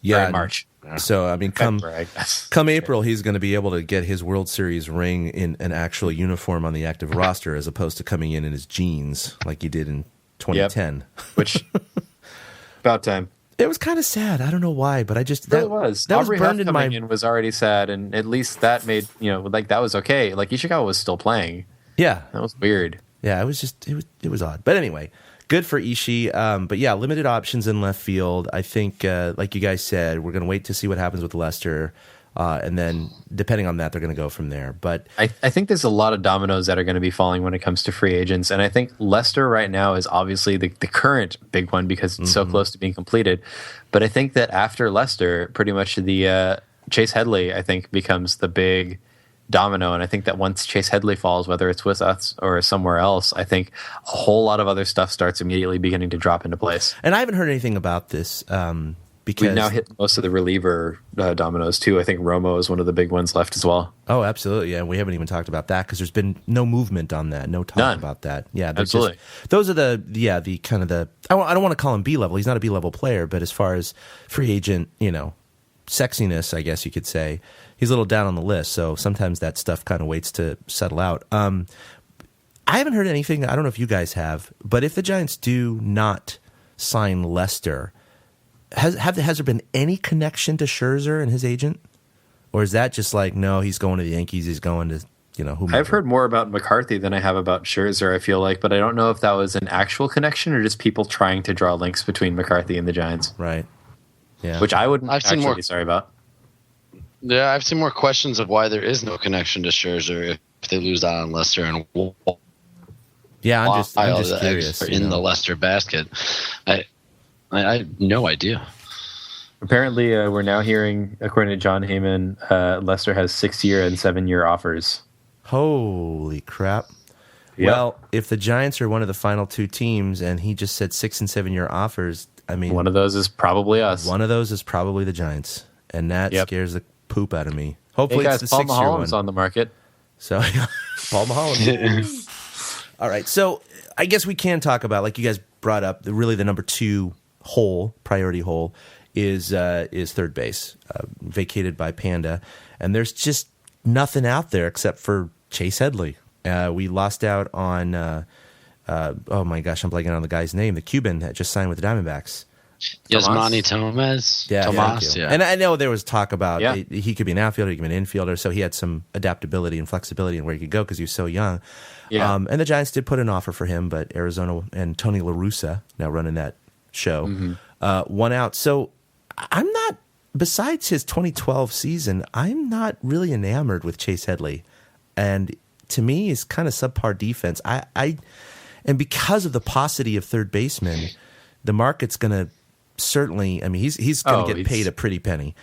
Yeah, Or in March. So I mean, come February, I guess. come April, he's going to be able to get his World Series ring in an actual uniform on the active roster, as opposed to coming in his jeans like he did in 2010. Which about time. It was kind of sad. I don't know why, but I just It really was. that Aubrey was burned Huff in my. coming in was already sad, and at least that made that was okay. Like Ishikawa was still playing. Yeah, That was weird. yeah. It was odd, but anyway, good for Ishii. But yeah, limited options in left field. I think, like you guys said, we're going to wait to see what happens with Lester, and then depending on that, they're going to go from there. But I think there's a lot of dominoes that are going to be falling when it comes to free agents, and I think Lester right now is obviously the current big one because it's so close to being completed. But I think that after Lester, pretty much the Chase Headley, I think, becomes the big domino. And I think that once Chase Headley falls, whether it's with us or somewhere else, I think a whole lot of other stuff starts immediately beginning to drop into place. And I haven't heard anything about this because we've now hit most of the reliever dominoes too. I think Romo is one of the big ones left as well. Oh, absolutely. Yeah, we haven't even talked about that because there's been no movement on that, no talk about that. Yeah, absolutely. Those are the kind of the I don't want to call him B level. He's not a B level player, but as far as free agent, sexiness, I guess you could say, he's a little down on the list. So sometimes that stuff kind of waits to settle out. I haven't heard anything. I don't know if you guys have, but if the Giants do not sign Lester, has there been any connection to Scherzer and his agent, or is that just like, no, he's going to the Yankees, he's going to whomever? I've heard more about McCarthy than I have about Scherzer, I feel like, but I don't know if that was an actual connection or just people trying to draw links between McCarthy and the Giants. Right. Yeah. Which I wouldn't actually be sorry about. Yeah, I've seen more questions of why there is no connection to Scherzer if they lose out on Lester and yeah, I'm just curious. In the Lester basket. I have no idea. Apparently, we're now hearing, according to John Heyman, Lester has 6-year and 7-year offers. Holy crap. Yep. Well, if the Giants are one of the final two teams and he just said 6 and 7-year offers, I mean, one of those is probably us. One of those is probably the Giants. And that scares the poop out of me. Hopefully hey guys, it's the Paul 6-year Mahomes one. On the market. So, Paul Mahomes. All right. So, I guess we can talk about, like you guys brought up, really the number 2 priority hole is third base, vacated by Panda. And there's just nothing out there except for Chase Headley. We lost out on, oh my gosh, I'm blanking on the guy's name, the Cuban that just signed with the Diamondbacks. Yasmani Tomas. Yeah, Tomas, yeah. And I know there was talk about he could be an outfielder, he could be an infielder, so he had some adaptability and flexibility in where he could go because he was so young. Yeah. And the Giants did put an offer for him, but Arizona and Tony La Russa, now running that show, won out. So I'm not, besides his 2012 season, I'm not really enamored with Chase Headley. And to me, it's kind of subpar defense. And because of the paucity of third baseman, the market's going to certainly, I mean, he's going to get paid a pretty penny.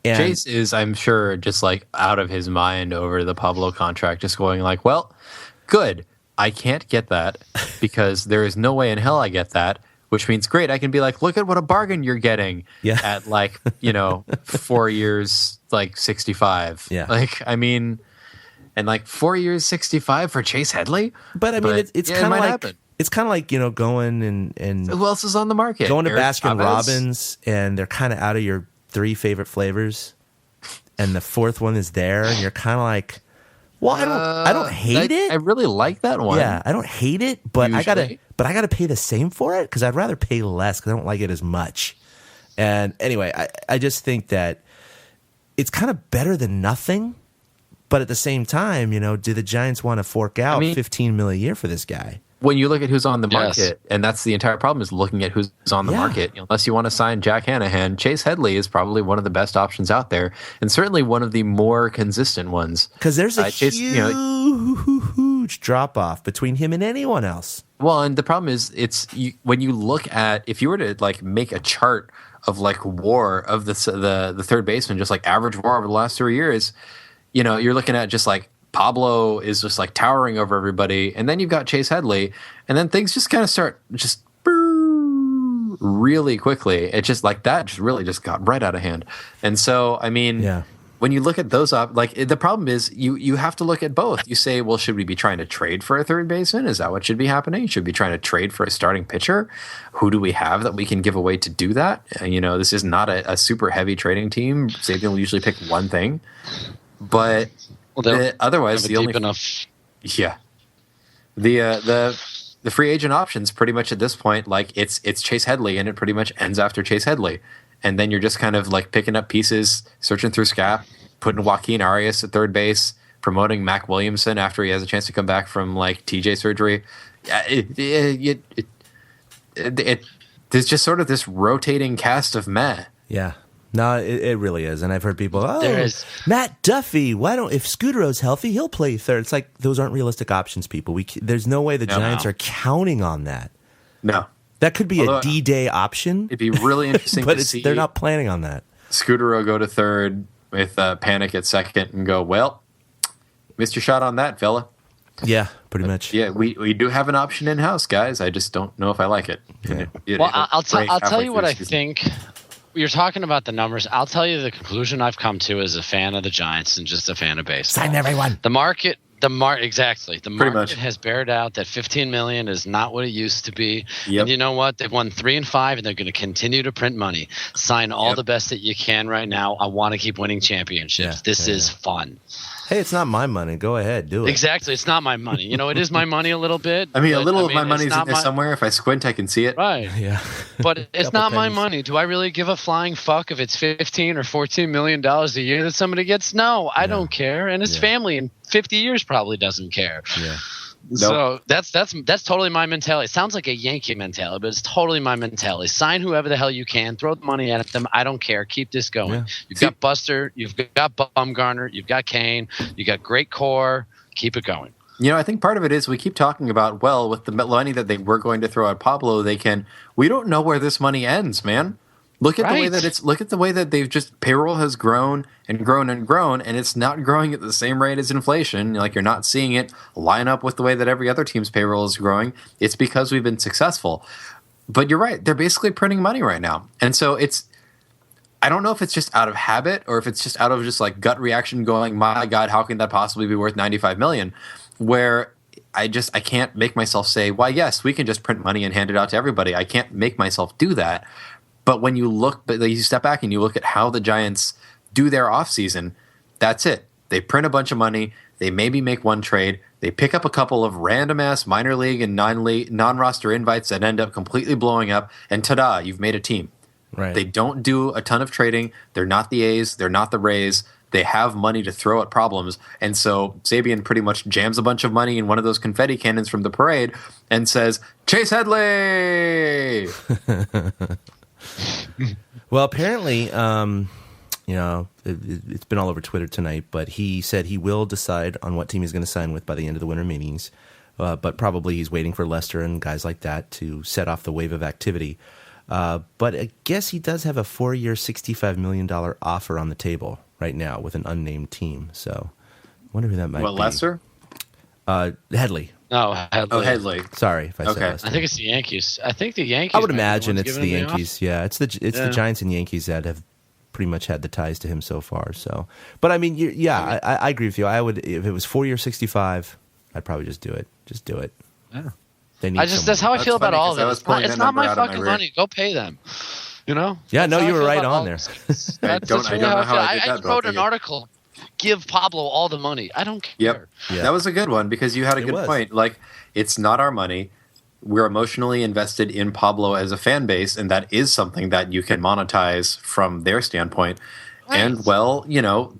And Chase is, I'm sure, just like out of his mind over the Pablo contract, just going like, well, good. I can't get that because there is no way in hell I get that, which means great. I can be like, look at what a bargain you're getting at 4 years, like 65. Yeah. Like, I mean, and like 4 years, 65 for Chase Headley. But I mean, it's kind of like, it's kind of like, going and who else is on the market? Going to Eric Baskin Chavez? Robbins, and they're kind of out of your 3 favorite flavors, and the 4th one is there, and you're kind of like, well, I don't hate it. I really like that one. Yeah, I don't hate it, but Usually. I gotta pay the same for it because I'd rather pay less because I don't like it as much. And anyway, I just think that it's kind of better than nothing. But at the same time, do the Giants want to fork out $15 million a year for this guy? When you look at who's on the market, and that's the entire problem, is looking at who's on the market. Unless you want to sign Jack Hanahan, Chase Headley is probably one of the best options out there, and certainly one of the more consistent ones. Because there's a huge drop-off between him and anyone else. Well, and the problem is, when you look at, if you were to make a chart of WAR of the third baseman, just average WAR over the last 3 years, you're looking at just Pablo is just towering over everybody, and then you've got Chase Headley, and then things just kind of start just really quickly. It just that just really just got right out of hand. And so, I mean, when you look at those the problem is you have to look at both. You say, well, should we be trying to trade for a third baseman? Is that what should be happening? Should we be trying to trade for a starting pitcher? Who do we have that we can give away to do that? This is not a super heavy trading team. They will usually pick one thing, but otherwise, the only the free agent options pretty much at this point, it's Chase Headley, and it pretty much ends after Chase Headley, and then you're just kind of picking up pieces, searching through SCAP, putting Joaquin Arias at third base, promoting Mac Williamson after he has a chance to come back from TJ surgery. There's just sort of this rotating cast of meh. Yeah. No, it really is, and I've heard people. Matt Duffy. Why don't if Scudero's healthy, he'll play third. It's those aren't realistic options, people. There's no way the Giants are counting on that. No, that could be a D-Day option. It'd be really interesting, but to see. They're not planning on that. Scudero go to third with Panic at second, and go, well, missed your shot on that, fella. Yeah, pretty much. Yeah, we do have an option in house, guys. I just don't know if I like it. Yeah. Well, I'll tell you what I think. You're talking about the numbers. I'll tell you the conclusion I've come to as a fan of the Giants and just a fan of baseball. Sign everyone. Exactly. The market has bared out that $15 million is not what it used to be. Yep. And you know what? They've won 3 and 5, and they're going to continue to print money. Sign all the best that you can right now. I want to keep winning championships. This is fun. Hey, it's not my money. Go ahead, do it. Exactly. It's not my money. It is my money a little bit. I mean, a little of my money's in there somewhere. If I squint, I can see it. Right. Yeah. But it's not my money. Do I really give a flying fuck if it's $15 or $14 million a year that somebody gets? No, I don't care. And his family in 50 years probably doesn't care. Yeah. So that's totally my mentality. It sounds like a Yankee mentality, but it's totally my mentality. Sign whoever the hell you can. Throw the money at them. I don't care. Keep this going. Yeah. You've got Buster. You've got Bumgarner. You've got Kane. You got great core. Keep it going. I think part of it is we keep talking about, with the money that they were going to throw at Pablo, we don't know where this money ends, man. Look at the way that they've just payroll has grown and grown and grown, and it's not growing at the same rate as inflation. Like, you're not seeing it line up with the way that every other team's payroll is growing. It's because we've been successful. But you're right, they're basically printing money right now. And so I don't know if it's just out of habit or if it's just out of just like gut reaction going, my God, how can that possibly be worth $95 million? Where I can't make myself say, why, yes, we can just print money and hand it out to everybody. I can't make myself do that. But when you step back and you look at how the Giants do their offseason, that's it. They print a bunch of money. They maybe make one trade. They pick up a couple of random-ass minor league and non-roster invites that end up completely blowing up, and ta-da, you've made a team. Right. They don't do a ton of trading. They're not the A's. They're not the Rays. They have money to throw at problems. And so Sabian pretty much jams a bunch of money in one of those confetti cannons from the parade and says, Chase Headley! Well, apparently, it's been all over Twitter tonight, but he said he will decide on what team he's going to sign with by the end of the winter meetings. But probably he's waiting for Lester and guys like that to set off the wave of activity. But I guess he does have a 4-year, $65 million offer on the table right now with an unnamed team. So I wonder who that might be. Lester? Headley. No, Headley. Oh, Headley. Sorry if I said Lester. I think it's the Yankees. I would imagine it's the Yankees. Yeah, it's the Giants and Yankees that have pretty much had the ties to him so far. So, but I mean, I agree with you. I would, if it was 4-year, 65, I'd probably just do it. Just do it. Yeah. That's how I feel about all of it. It's not my fucking rear. money. Go pay them. Yeah, That's no, how you I were feel right about on all there. this. I don't know how I did that, I wrote an article. Give Pablo all the money. I don't care. Yep. Yeah. That was a good one because you had a good point. Like, it's not our money. We're emotionally invested in Pablo as a fan base, and that is something that you can monetize from their standpoint. Right. And,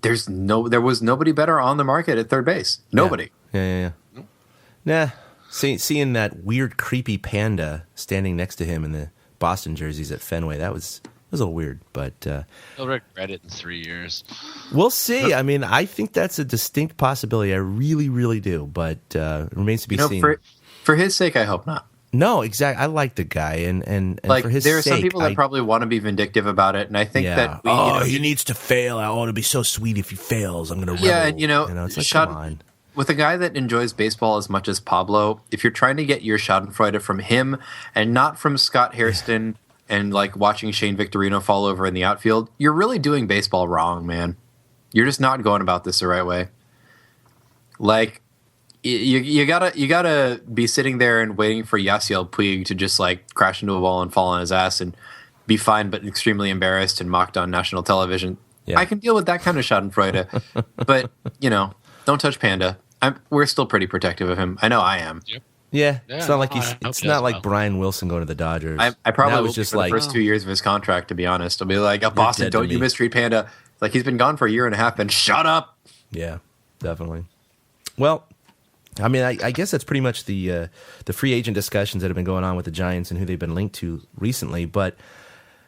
there was nobody better on the market at third base. Nobody. Yeah. Nah. Seeing that weird, creepy panda standing next to him in the Boston jerseys at Fenway, that was a little weird, but he'll regret it in 3 years. We'll see. I mean, I think that's a distinct possibility. I really, really do, but it remains to be seen. For his sake, I hope not. No, exactly. I like the guy, and like, for his sake, there are some people that probably want to be vindictive about it, and I think that he needs to fail. I want to be so sweet if he fails. I'm going to rebel. Yeah, and it's like, come on. With a guy that enjoys baseball as much as Pablo, if you're trying to get your schadenfreude from him and not from Scott Hairston and like watching Shane Victorino fall over in the outfield, you're really doing baseball wrong, man. You're just not going about this the right way. Like, you gotta be sitting there and waiting for Yasiel Puig to just like crash into a wall and fall on his ass and be fine but extremely embarrassed and mocked on national television. Yeah. I can deal with that kind of schadenfreude, but don't touch Panda. We're still pretty protective of him. I know I am. Yep. Yeah, it's not like it's not like Brian Wilson going to the Dodgers. I probably will just for the first 2 years of his contract, to be honest. I'll be like, Boston, don't you mistreat Panda. Like, he's been gone for a year and a half, and shut up. Yeah, definitely. Well, I mean, I guess that's pretty much the free agent discussions that have been going on with the Giants and who they've been linked to recently. But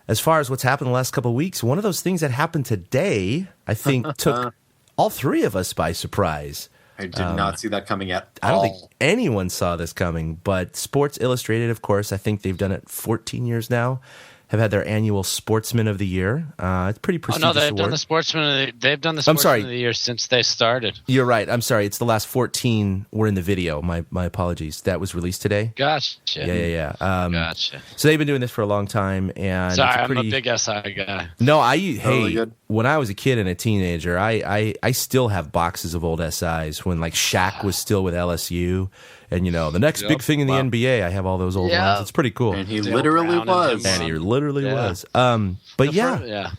as far as what's happened the last couple of weeks, one of those things that happened today, I think, took all three of us by surprise. I did not see that coming at all. I don't think anyone saw this coming, but Sports Illustrated, of course, I think they've done it 14 years now, have had their annual Sportsman of the Year. It's pretty prestigious. Oh no, they've award. done the Sportsman. They've done the Sportsman of the Year since they started. You're right. I'm sorry. It's the last 14 were in the video. My apologies. That was released today. Gotcha. Yeah. Gotcha. So they've been doing this for a long time, and Sorry, it's I'm a big SI guy. No, good. when I was a kid and a teenager, I still have boxes of old SIs when like Shaq was still with LSU, and the next big thing in the NBA. I have all those old ones. It's pretty cool. And he literally was. And he literally was. But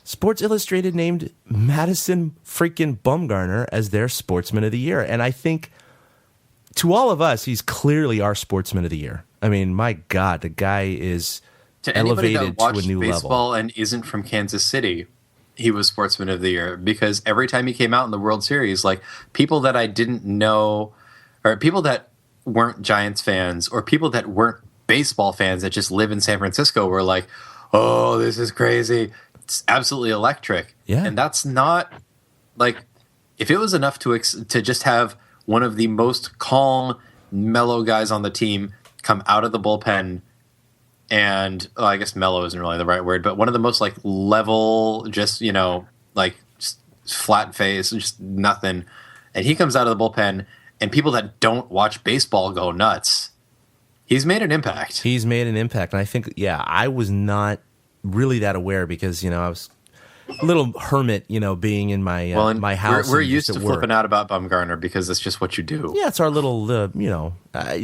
Sports Illustrated named Madison freaking Bumgarner as their Sportsman of the Year, and I think to all of us, he's clearly our Sportsman of the Year. I mean, my God, the guy is to anybody elevated that watched to a new baseball level. and isn't from Kansas City, he was Sportsman of the Year because every time he came out in the World Series, like people that I didn't know, or people that weren't Giants fans, or people that weren't baseball fans that just live in San Francisco, were like, "Oh, this is crazy! It's absolutely electric." Yeah, and that's not like if it was enough to just have one of the most calm, mellow guys on the team come out of the bullpen. And I guess mellow isn't really the right word, but one of the most like level, just just flat face, just nothing. And he comes out of the bullpen, and people that don't watch baseball go nuts. He's made an impact. And I think, I was not really that aware because I was a little hermit, being in my my house. We're used to flipping out about Bumgarner because that's just what you do. Yeah, it's our little,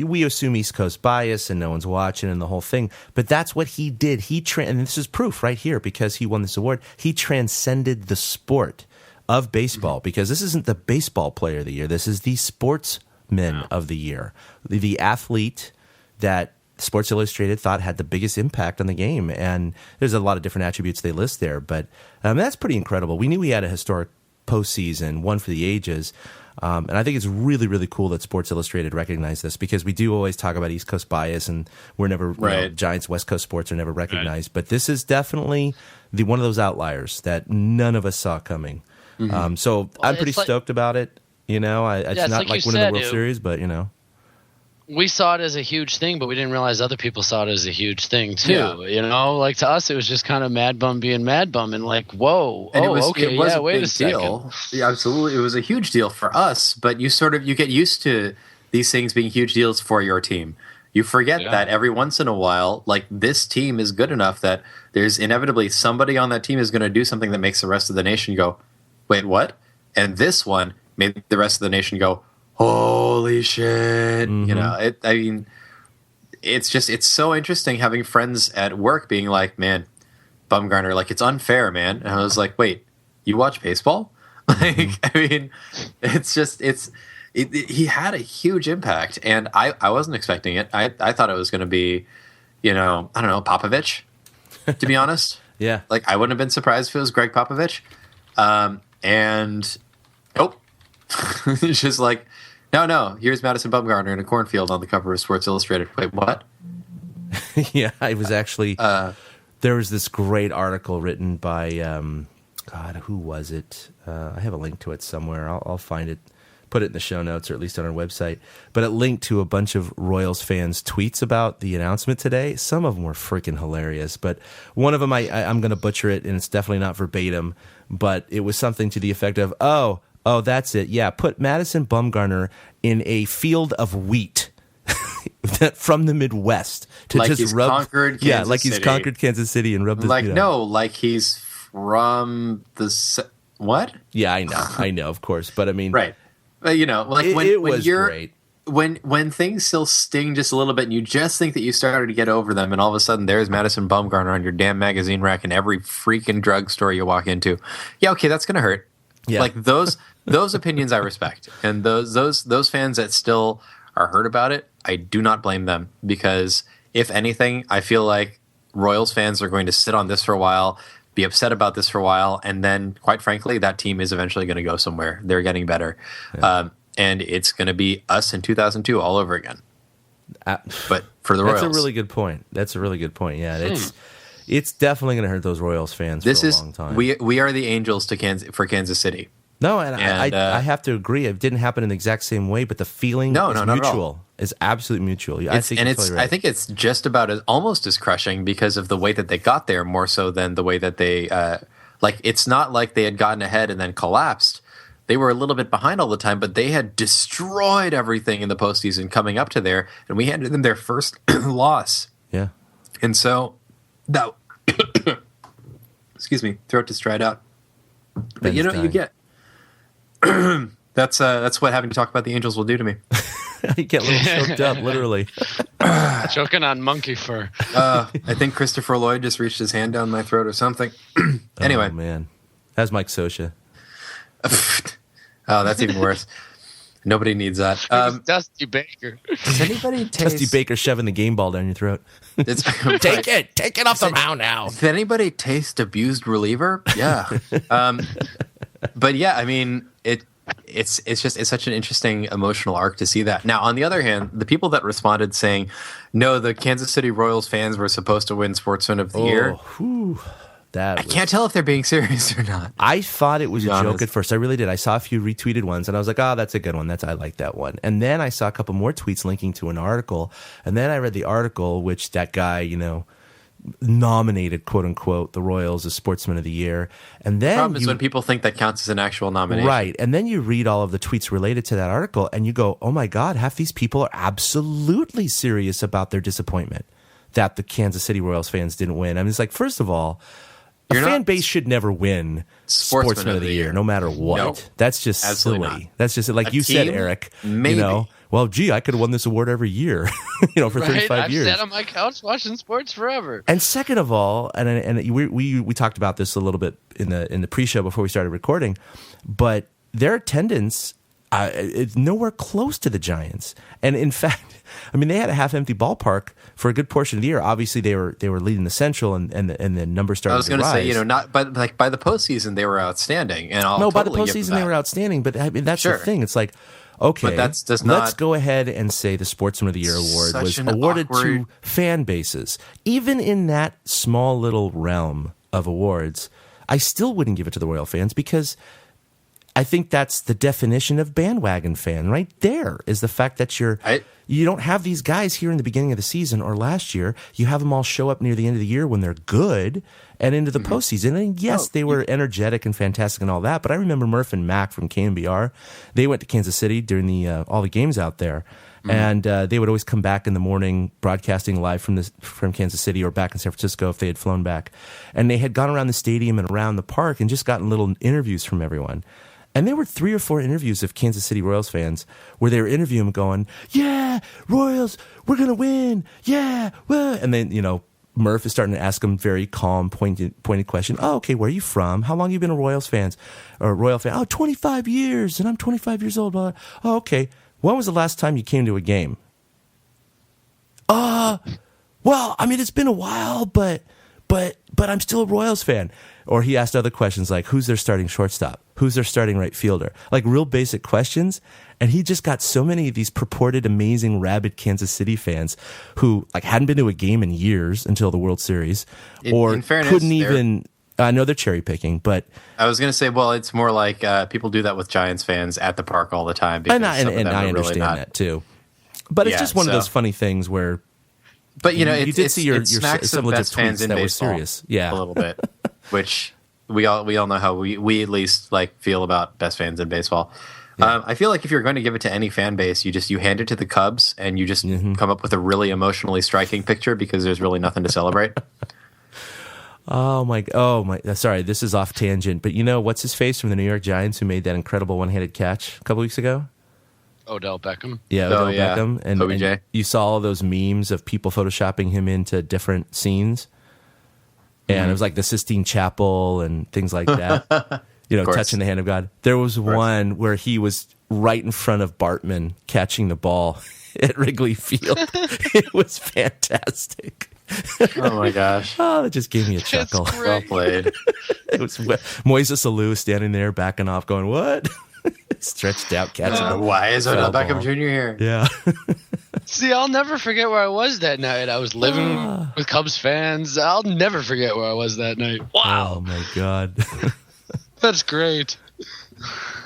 we assume East Coast bias and no one's watching and the whole thing. But that's what he did. And this is proof right here because he won this award. He transcended the sport of baseball because this isn't the baseball player of the year. This is the sportsman of the year. The athlete that Sports Illustrated thought had the biggest impact on the game. And there's a lot of different attributes they list there. But that's pretty incredible. We knew he had a historic postseason, one for the ages. And I think it's really, really cool that Sports Illustrated recognized this because we do always talk about East Coast bias and we're never, Giants, West Coast sports are never recognized. Right. But this is definitely one of those outliers that none of us saw coming. Mm-hmm. So I'm pretty stoked about it. It's not like winning the World Series, but we saw it as a huge thing, but we didn't realize other people saw it as a huge thing too. Yeah. Like to us, it was just kind of Mad Bum being Mad Bum, and like, whoa, and wait a second. Deal. Yeah, absolutely, it was a huge deal for us. But you get used to these things being huge deals for your team. You forget that every once in a while, like this team is good enough that there's inevitably somebody on that team is going to do something that makes the rest of the nation go, "Wait, what?" And this one made the rest of the nation go, "Holy shit!" Mm-hmm. It's so interesting having friends at work being like, "Man, Bumgarner, like it's unfair, man." And I was like, "Wait, you watch baseball?" He had a huge impact, and I wasn't expecting it. I thought it was going to be, I don't know, Popovich, to be honest. Yeah, like I wouldn't have been surprised if it was Greg Popovich, and nope, it's just like. No, here's Madison Bumgarner in a cornfield on the cover of Sports Illustrated. Wait, what? Yeah, it was actually there was this great article written by God, who was it? I have a link to it somewhere. I'll find it, put it in the show notes or at least on our website. But it linked to a bunch of Royals fans' tweets about the announcement today. Some of them were freaking hilarious, but one of them I'm going to butcher it, and it's definitely not verbatim, but it was something to the effect of, Oh, that's it. Yeah, put Madison Bumgarner in a field of wheat from the Midwest to like just he's rub. Conquered Kansas like he's City. Conquered Kansas City and rubbed. Like he's from the what? Yeah, I know, of course, but I mean, right? Like it was great. When things still sting just a little bit, and you just think that you started to get over them, and all of a sudden there's Madison Bumgarner on your damn magazine rack in every freaking drugstore you walk into. Yeah, okay, that's gonna hurt. Yeah. Like those opinions I respect, and those fans that still are hurt about it, I do not blame them because if anything, I feel like Royals fans are going to sit on this for a while, be upset about this for a while, and then quite frankly, that team is eventually going to go somewhere. They're getting better, and it's going to be us in 2002 all over again. But for the Royals, that's a really good point. Yeah, it's definitely going to hurt those Royals fans for a long time. We are the Angels for Kansas City. No, and I have to agree. It didn't happen in the exact same way, but the feeling is mutual. It's absolutely mutual. I think it's just about almost as crushing because of the way that they got there, more so than the way that they it's not like they had gotten ahead and then collapsed. They were a little bit behind all the time, but they had destroyed everything in the postseason coming up to there, and we handed them their first loss. Yeah, and so that excuse me, throat just dried out. But you know what you get. That's what having to talk about the Angels will do to me. You get a little choked up, literally. Choking on monkey fur. I think Christopher Lloyd just reached his hand down my throat or something. Anyway. Oh, man. That's Mike Scioscia. Oh, that's even worse. Nobody needs that. Dusty Baker. Does anybody taste... Dusty Baker shoving the game ball down your throat. Take it off the mound now. Does anybody taste abused reliever? Yeah. But yeah, I mean, it's such an interesting emotional arc to see that. Now, on the other hand, the people that responded saying, no, the Kansas City Royals fans were supposed to win Sportsman of the Year. Whew, I can't tell if they're being serious or not. I thought it was a joke at first. I really did. I saw a few retweeted ones, and I was like, oh, that's a good one. I like that one. And then I saw a couple more tweets linking to an article, and then I read the article, which that guy, nominated, quote unquote, the Royals as Sportsman of the Year. And then the problem is when people think that counts as an actual nomination. Right. And then you read all of the tweets related to that article and you go, oh my God, half these people are absolutely serious about their disappointment that the Kansas City Royals fans didn't win. I mean, it's like, first of all, a fan base should never win Sportsman of the Year, no matter what. Nope. That's just silly. Not. That's just like you said, Eric. Maybe. Well, gee, I could have won this award every year, for 35 years. I've sat on my couch watching sports forever. And second of all, and we talked about this a little bit in the pre-show before we started recording, but their attendance is nowhere close to the Giants. And in fact, I mean, they had a half-empty ballpark for a good portion of the year. Obviously, they were leading the Central, and the numbers started. I was going to say, not by the postseason they were outstanding, and by the postseason they were outstanding. But I mean, that's the thing. It's like, okay, let's go ahead and say the Sportsman of the Year award was awarded to fan bases. Even in that small little realm of awards, I still wouldn't give it to the Royal fans because I think that's the definition of bandwagon fan right there, is the fact that you don't have these guys here in the beginning of the season or last year. You have them all show up near the end of the year when they're good and into the postseason. And yes, they were energetic and fantastic and all that. But I remember Murph and Mac from KNBR. They went to Kansas City during all the games out there. And they would always come back in the morning broadcasting live from Kansas City or back in San Francisco if they had flown back. And they had gone around the stadium and around the park and just gotten little interviews from everyone. And there were 3 or 4 interviews of Kansas City Royals fans where they were interviewing them going, yeah, Royals, we're going to win. Yeah. Well. And then, Murph is starting to ask them very calm, pointed question. Oh, okay, where are you from? How long have you been a Royals fan? Or a Royal fan? Oh, 25 years, and I'm 25 years old. Oh, okay. When was the last time you came to a game? Well, I mean, it's been a while, but I'm still a Royals fan. Or he asked other questions like, who's their starting shortstop? Who's their starting right fielder? Like real basic questions. And he just got so many of these purported amazing, rabid Kansas City fans who hadn't been to a game in years until the World Series, or couldn't even. I know they're cherry picking, but I was going to say, well, it's more like people do that with Giants fans at the park all the time. Because and I understand that too. But it's just one of those funny things where. But you did see your some legit fans in that baseball were serious, yeah, a little bit, which we all know how we at least feel about best fans in baseball. Yeah. I feel like if you're going to give it to any fan base, you hand it to the Cubs and you just come up with a really emotionally striking picture because there's really nothing to celebrate. Oh my! Sorry, this is off tangent, but what's his face from the New York Giants who made that incredible one-handed catch a couple weeks ago? Odell Beckham. Yeah, Odell Beckham. And OBJ. You saw all those memes of people photoshopping him into different scenes. And it was like the Sistine Chapel and things like that. Touching the hand of God. There was one where he was right in front of Bartman catching the ball at Wrigley Field. It was fantastic. Oh my gosh. Oh, that just gave me a chuckle. Well played. It was Moises Alou standing there backing off going, what? Stretched out catching the why is Odell Beckham ball. Jr. here? Yeah. See, I'll never forget where I was that night. I was living with Cubs fans. I'll never forget where I was that night. Wow. Oh my God. That's great.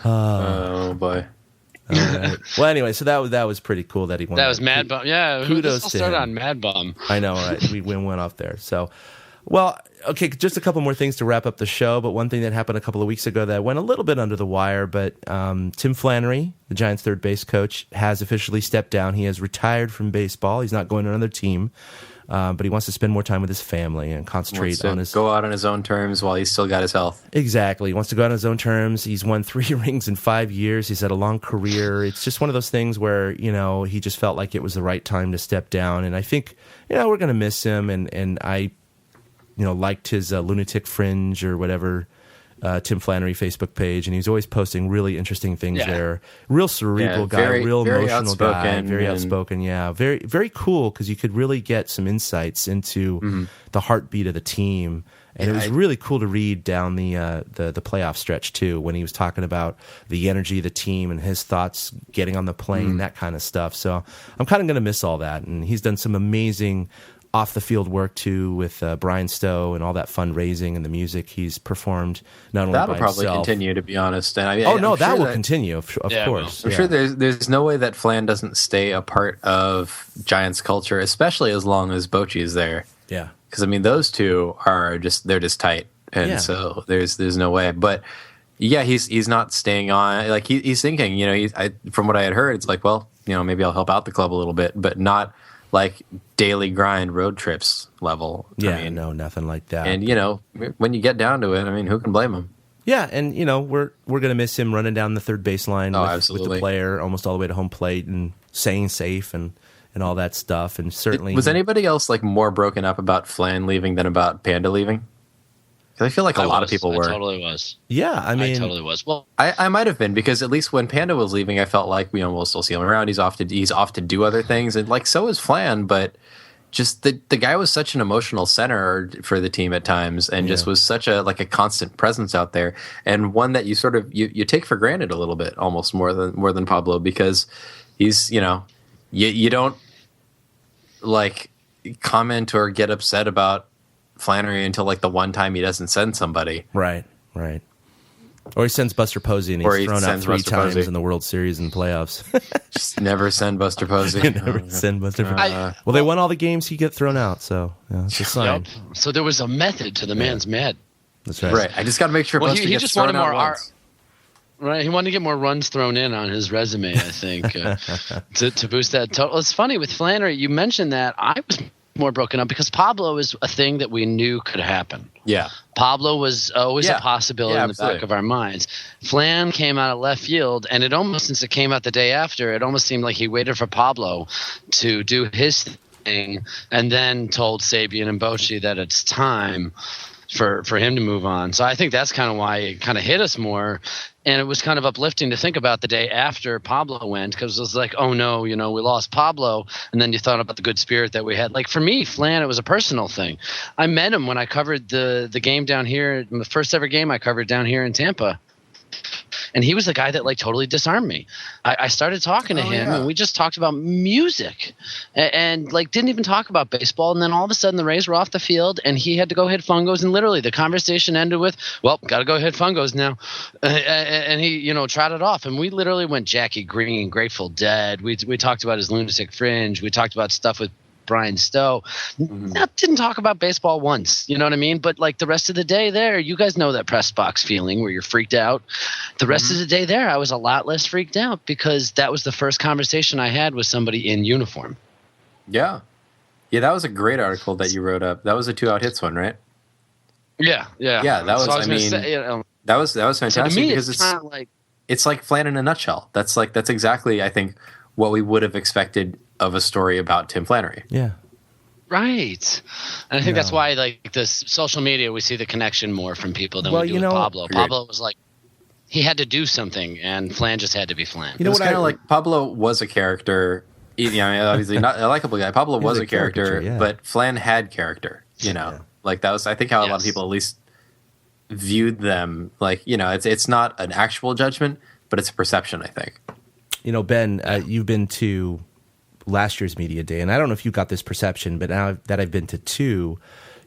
Oh boy. All right. Well, anyway, so that was pretty cool that he won. That was Mad Bum. Yeah, Kudos this to started him. on Mad Bum. I know, right? We went off there. So, well, okay, just a couple more things to wrap up the show. But one thing that happened a couple of weeks ago that went a little bit under the wire, but Tim Flannery, the Giants' third base coach, has officially stepped down. He has retired from baseball. He's not going to another team. But he wants to spend more time with his family and concentrate on his... Go out on his own terms while he's still got his health. Exactly. He wants to go out on his own terms. He's won 3 rings in 5 years. He's had a long career. It's just one of those things where, he just felt like it was the right time to step down. And I think, we're going to miss him. And I, liked his Lunatic Fringe or whatever Tim Flannery Facebook page, and he was always posting really interesting things there. Real cerebral guy, real emotional guy, very outspoken. Yeah, very very cool because you could really get some insights into the heartbeat of the team, and it was really cool to read down the playoff stretch too when he was talking about the energy of the team and his thoughts getting on the plane, that kind of stuff. So I'm kind of going to miss all that, and he's done some amazing off the field work too with Brian Stowe and all that fundraising and the music he's performed. Not only that'll by probably himself. continue, to be honest. And that will continue, of course. I'm sure there's no way that Flan doesn't stay a part of Giants culture, especially as long as Bochy is there. Yeah, because those two are just tight, and so there's no way. But yeah, he's not staying on. Like he's thinking, from what I had heard, it's like, well, maybe I'll help out the club a little bit, but not like daily grind road trips level. Yeah, no, nothing like that. And when you get down to it, who can blame him? Yeah, and we're gonna miss him running down the third baseline with the player almost all the way to home plate and staying safe and all that stuff. And certainly, was anybody else more broken up about Flan leaving than about Panda leaving? Because I feel like a lot of people were. I totally was. Yeah, I totally was. Well, I might have been, because at least when Panda was leaving, I felt like we'll still see him around. He's off to do other things, and so is Flan. But just the guy was such an emotional center for the team at times, and just was such a constant presence out there, and one that you sort of you take for granted a little bit, almost more than Pablo, because he's you don't comment or get upset about Flannery until the one time he doesn't send somebody. Right. Or he sends Buster Posey and he's thrown out 3 times in the World Series and playoffs. Just never send Buster Posey. Send Buster Posey. Well, they won all the games, he get thrown out, so it's a sign. Yep. So there was a method to the man's mad. That's right. Right. I just got to make sure Buster he gets just thrown wanted out more once. Right, he wanted to get more runs thrown in on his resume, I think, to boost that total. It's funny with Flannery, you mentioned that. I was more broken up because Pablo is a thing that we knew could happen. Yeah. Pablo was always a possibility in the absolutely. back of our minds. Flan came out of left field, and it almost, since it came out the day after, it almost seemed like he waited for Pablo to do his thing and then told Sabian and Bochy that it's time for him to move on. So I think that's kind of why it kind of hit us more. And it was kind of uplifting to think about the day after Pablo went, because it was like, oh no, we lost Pablo. And then you thought about the good spirit that we had. Like for me, Flan, it was a personal thing. I met him when I covered the game down here, the first ever game I covered down here in Tampa. And he was the guy that totally disarmed me. I started talking to him and we just talked about music and didn't even talk about baseball. And then all of a sudden the Rays were off the field and he had to go hit fungos. And literally the conversation ended with, well, got to go hit fungos now. And he, trotted off. And we literally went Jackie Green, Grateful Dead. We talked about his Lunatic Fringe. We talked about stuff with Brian Stowe. Didn't talk about baseball once, you know what I mean? But the rest of the day there, you guys know that press box feeling where you're freaked out. The rest of the day there, I was a lot less freaked out because that was the first conversation I had with somebody in uniform. Yeah. Yeah, that was a great article that you wrote up. That was a 2-out hits one, right? Yeah. Yeah, that was, so that was fantastic, so to me, because it's like Flan in a nutshell. That's exactly, I think, what we would have expected of a story about Tim Flannery. Yeah. Right. And I think that's why, this social media, we see the connection more from people than we do with Pablo. Agreed. Pablo was he had to do something, and Flan just had to be Flan. It was kind of like Pablo was a character. Obviously not a likable guy. Pablo was a character, but Flan had character. That was, I think, how a lot of people at least viewed them. It's not an actual judgment, but it's a perception, I think. Ben, you've been to last year's media day, and I don't know if you got this perception, but now that I've been to 2,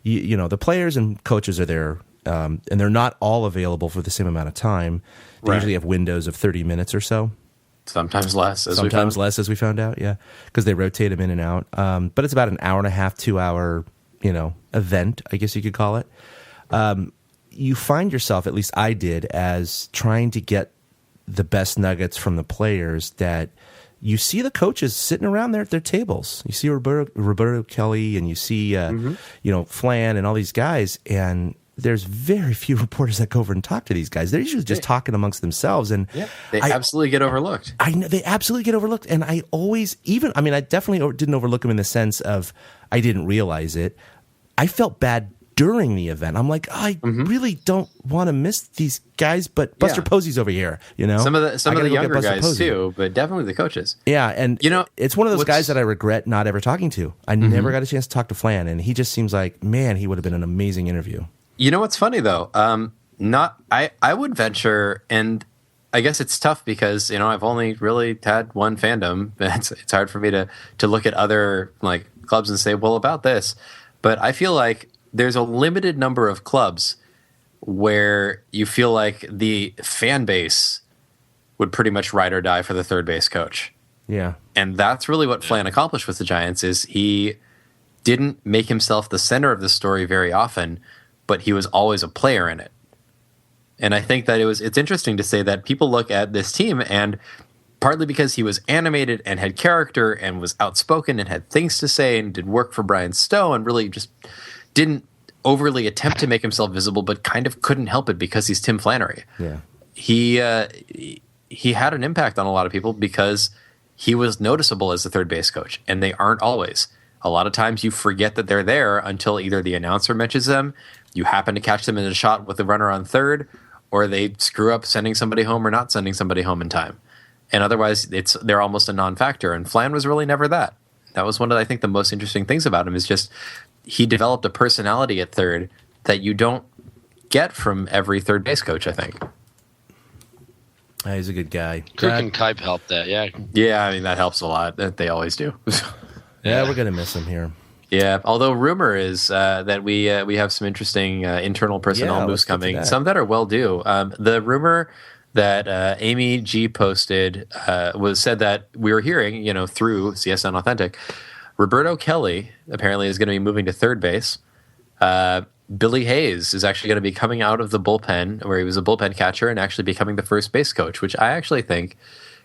the players and coaches are there and they're not all available for the same amount of time. They usually have windows of 30 minutes or so. Sometimes less, as we found out, yeah, because they rotate them in and out. But it's about an hour and a half, 2 hour, event, I guess you could call it. You find yourself, at least I did, as trying to get the best nuggets from the players that you see the coaches sitting around there at their tables. You see Roberto Kelly and you see, Flan and all these guys, and there's very few reporters that go over and talk to these guys. They're usually just talking amongst themselves, and they absolutely get overlooked. I know they absolutely get overlooked, and I definitely didn't overlook them in the sense of I didn't realize it. I felt bad during the event. I'm like, I really don't want to miss these guys, but Buster Posey's over here. Some of the younger guys too, but definitely the coaches. Yeah, and it's one of those guys that I regret not ever talking to. I never got a chance to talk to Flan, and he just seems like, man, he would have been an amazing interview. You know what's funny though? I would venture, and I guess it's tough because I've only really had one fandom. It's hard for me to look at other like clubs and say, well, about this. But I feel like there's a limited number of clubs where you feel like the fan base would pretty much ride or die for the third base coach. Yeah, and that's really what Flan accomplished with the Giants. Is he didn't make himself the center of the story very often, but he was always a player in it. And I think that it's interesting to say that people look at this team, and partly because he was animated and had character and was outspoken and had things to say and did work for Brian Stowe and really just didn't overly attempt to make himself visible, but kind of couldn't help it because he's Tim Flannery. Yeah, he had an impact on a lot of people because he was noticeable as the third base coach, and they aren't always. A lot of times you forget that they're there until either the announcer mentions them, you happen to catch them in a shot with the runner on third, or they screw up sending somebody home or not sending somebody home in time. And otherwise, they're almost a non-factor. And Flan was really never that. That was one of, I think, the most interesting things about him is just he developed a personality at third that you don't get from every third base coach, I think. He's a good guy. Kirk and Kipe helped that, yeah. Yeah, I mean, that helps a lot. They always do. Yeah, we're going to miss him here. Yeah, although rumor is that we have some interesting internal personnel moves coming, some that are well due. The rumor that Amy G posted said that we were hearing, through CSN Authentic, Roberto Kelly apparently is going to be moving to third base. Billy Hayes is actually going to be coming out of the bullpen, where he was a bullpen catcher, and actually becoming the first base coach, which I actually think,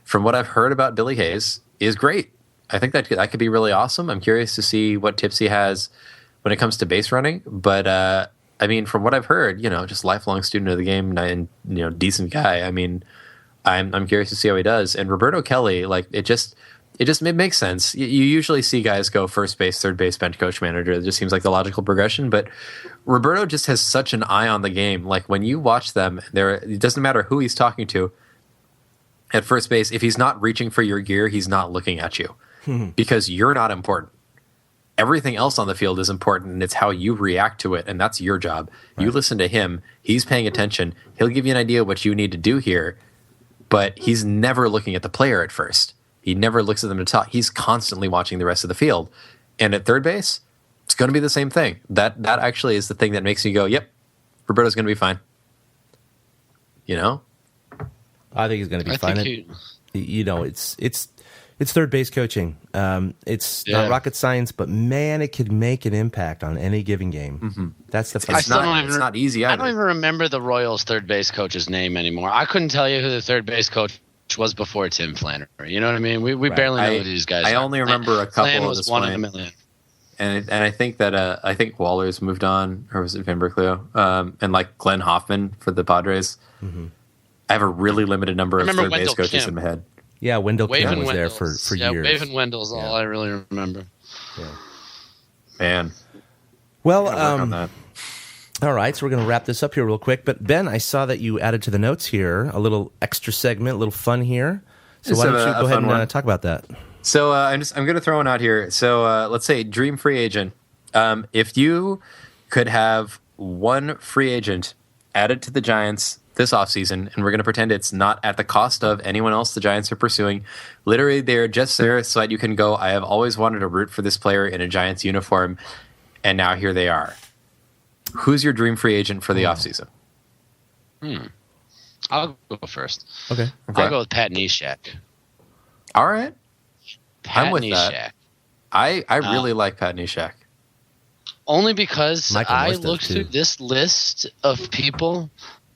from what I've heard about Billy Hayes, is great. I think that could be really awesome. I'm curious to see what tips he has when it comes to base running. But I mean, from what I've heard, just lifelong student of the game and decent guy. I mean, I'm curious to see how he does. And Roberto Kelly, like it makes sense. You usually see guys go first base, third base, bench coach, manager. It just seems like the logical progression. But Roberto just has such an eye on the game. Like when you watch them, it doesn't matter who he's talking to at first base. If he's not reaching for your gear, he's not looking at you. Because you're not important. Everything else on the field is important, and it's how you react to it, and that's your job. Right. You listen to him. He's paying attention. He'll give you an idea what you need to do here, but he's never looking at the player at first. He never looks at them to talk. He's constantly watching the rest of the field. And at third base, it's going to be the same thing. That actually is the thing that makes me go, yep, Roberto's going to be fine. I think he's going to be fine. It's third base coaching. It's not rocket science, but man, it could make an impact on any given game. Mm-hmm. That's the. It's not easy either. I don't even remember the Royals' third base coach's name anymore. I couldn't tell you who the third base coach was before Tim Flannery. You know what I mean? We barely know who these guys are. I only remember a couple. Flan was one in a million. And I think that Waller's moved on, or was it Van Berkeley? And like Glenn Hoffman for the Padres. Mm-hmm. I have a really limited number of third base coaches in my head. Yeah, Wendell Kim was there for years. Yeah, Wave and Wendell's all I really remember. Yeah. Man. Well, all right, so we're going to wrap this up here real quick. But Ben, I saw that you added to the notes here a little extra segment, a little fun here. So why don't you go ahead and talk about that? So I'm going to throw one out here. So let's say dream free agent. If you could have one free agent added to the Giants this offseason, and we're going to pretend it's not at the cost of anyone else the Giants are pursuing. Literally, they're just there so that you can go, I have always wanted to root for this player in a Giants uniform, and now here they are. Who's your dream free agent for the offseason? I'll go first. Okay. I'll go with Pat Neshek. All right. Pat I'm with Neshek. that. I really like Pat Neshek. Only because Michael I Moist does, looked too. through this list of people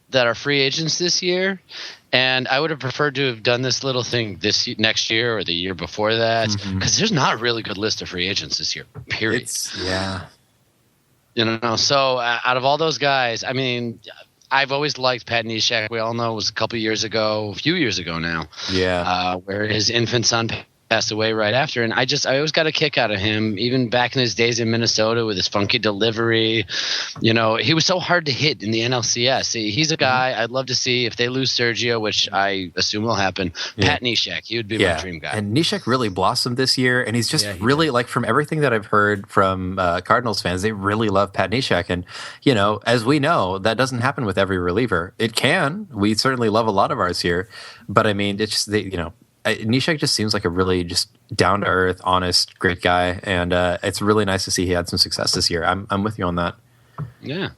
that are free agents this year, and I would have preferred to have done this little thing next year or the year before that, because there's not a really good list of free agents this year. Period. So out of all those guys, I mean, I've always liked Pat Neshek. We all know it was a few years ago now. Yeah. Where his infant son passed away right after, and I always got a kick out of him, even back in his days in Minnesota with his funky delivery. He was so hard to hit in the NLCS. He's a guy I'd love to see if they lose Sergio, which I assume will happen. Pat Neshek, he would be my dream guy. And Neshek really blossomed this year, and he's just really like, from everything that I've heard from Cardinals fans, they really love Pat Neshek. And as we know, that doesn't happen with every reliever. It can. We certainly love a lot of ours here, but I mean, it's just Neshek just seems like a really just down to earth, honest, great guy, and it's really nice to see he had some success this year. I'm with you on that. Yeah.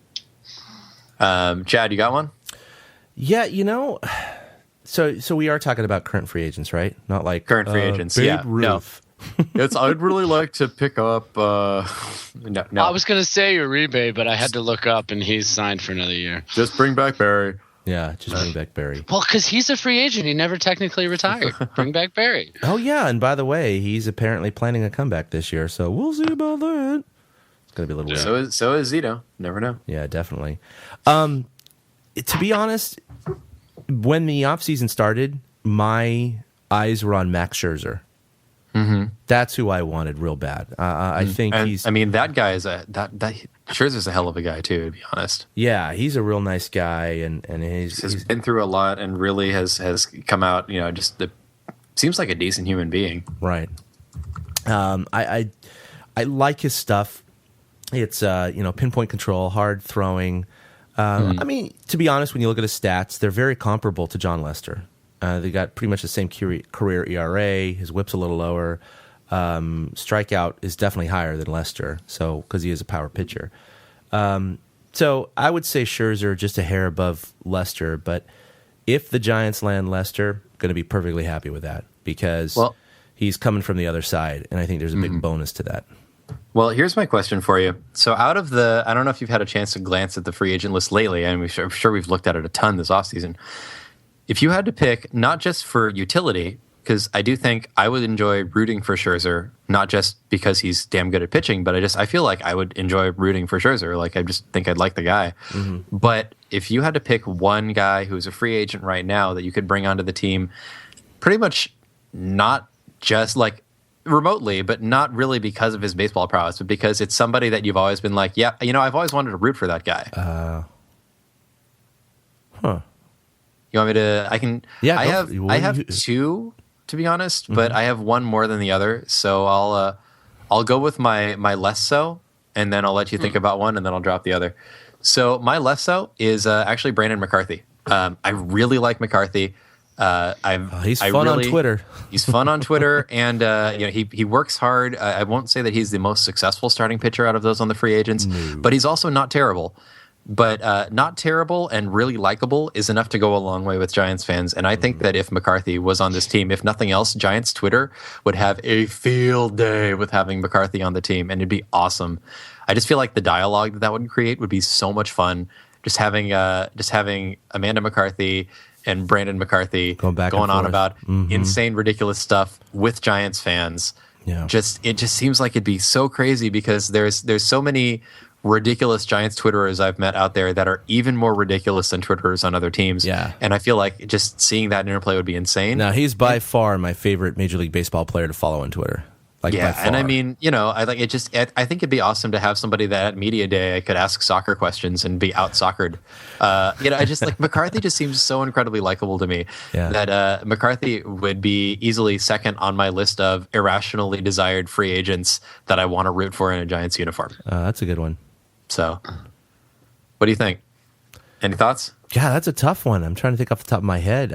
Chad, you got one? Yeah, so we are talking about current free agents, right? Not like Current free agents, Babe yeah. Ruth. No. I'd really like to pick up. No, I was going to say Uribe, but I had to look up, and he's signed for another year. Just bring back Barry. Yeah, just bring back Barry. Well, because he's a free agent. He never technically retired. Bring back Barry. Oh, yeah, and by the way, he's apparently planning a comeback this year, so we'll see about that. It's going to be a little weird. So is Zito. Never know. Yeah, definitely. To be honest, when the offseason started, my eyes were on Max Scherzer. Mm-hmm. That's who I wanted real bad. I think he's... I mean, that guy is Scherzer's a hell of a guy, too, to be honest. Yeah, he's a real nice guy, and he's been through a lot and really has come out, seems like a decent human being. Right. I like his stuff. It's pinpoint control, hard throwing. I mean, to be honest, when you look at his stats, they're very comparable to John Lester. They got pretty much the same career ERA. His whip's a little lower. Strikeout is definitely higher than Lester, so because he is a power pitcher. So I would say Scherzer just a hair above Lester, but if the Giants land Lester, going to be perfectly happy with that because he's coming from the other side, and I think there's a big bonus to that. Well, here's my question for you. So I don't know if you've had a chance to glance at the free agent list lately, and I'm sure we've looked at it a ton this offseason. If you had to pick, not just for utility, because I do think I would enjoy rooting for Scherzer, not just because he's damn good at pitching, but I feel like I would enjoy rooting for Scherzer. Like, I just think I'd like the guy. Mm-hmm. But if you had to pick one guy who's a free agent right now that you could bring onto the team, pretty much not just like remotely, but not really because of his baseball prowess, but because it's somebody that you've always been like, yeah, I've always wanted to root for that guy. You want me to? I can. Yeah, I have two, to be honest, but I have one more than the other. So I'll go with my less so, and then I'll let you think about one, and then I'll drop the other. So my less so is actually Brandon McCarthy. I really like McCarthy. He's fun on Twitter. He's fun on Twitter, and he works hard. I won't say that he's the most successful starting pitcher out of those on the free agents, but he's also not terrible. But not terrible and really likable is enough to go a long way with Giants fans. And I think that if McCarthy was on this team, if nothing else, Giants Twitter would have a field day with having McCarthy on the team, and it'd be awesome. I just feel like the dialogue that would create would be so much fun. Just having Amanda McCarthy and Brandon McCarthy going on about insane, ridiculous stuff with Giants fans. Yeah. It just seems like it'd be so crazy because there's so many ridiculous Giants Twitterers I've met out there that are even more ridiculous than Twitterers on other teams. Yeah. And I feel like just seeing that interplay would be insane. Now, he's by far my favorite Major League Baseball player to follow on Twitter. Like, yeah, by far. and I mean, I think it'd be awesome to have somebody that at media day I could ask soccer questions and be out soccered. I just like McCarthy just seems so incredibly likable to me that McCarthy would be easily second on my list of irrationally desired free agents that I want to root for in a Giants uniform. That's a good one. So, what do you think? Any thoughts? Yeah, that's a tough one. I'm trying to think off the top of my head.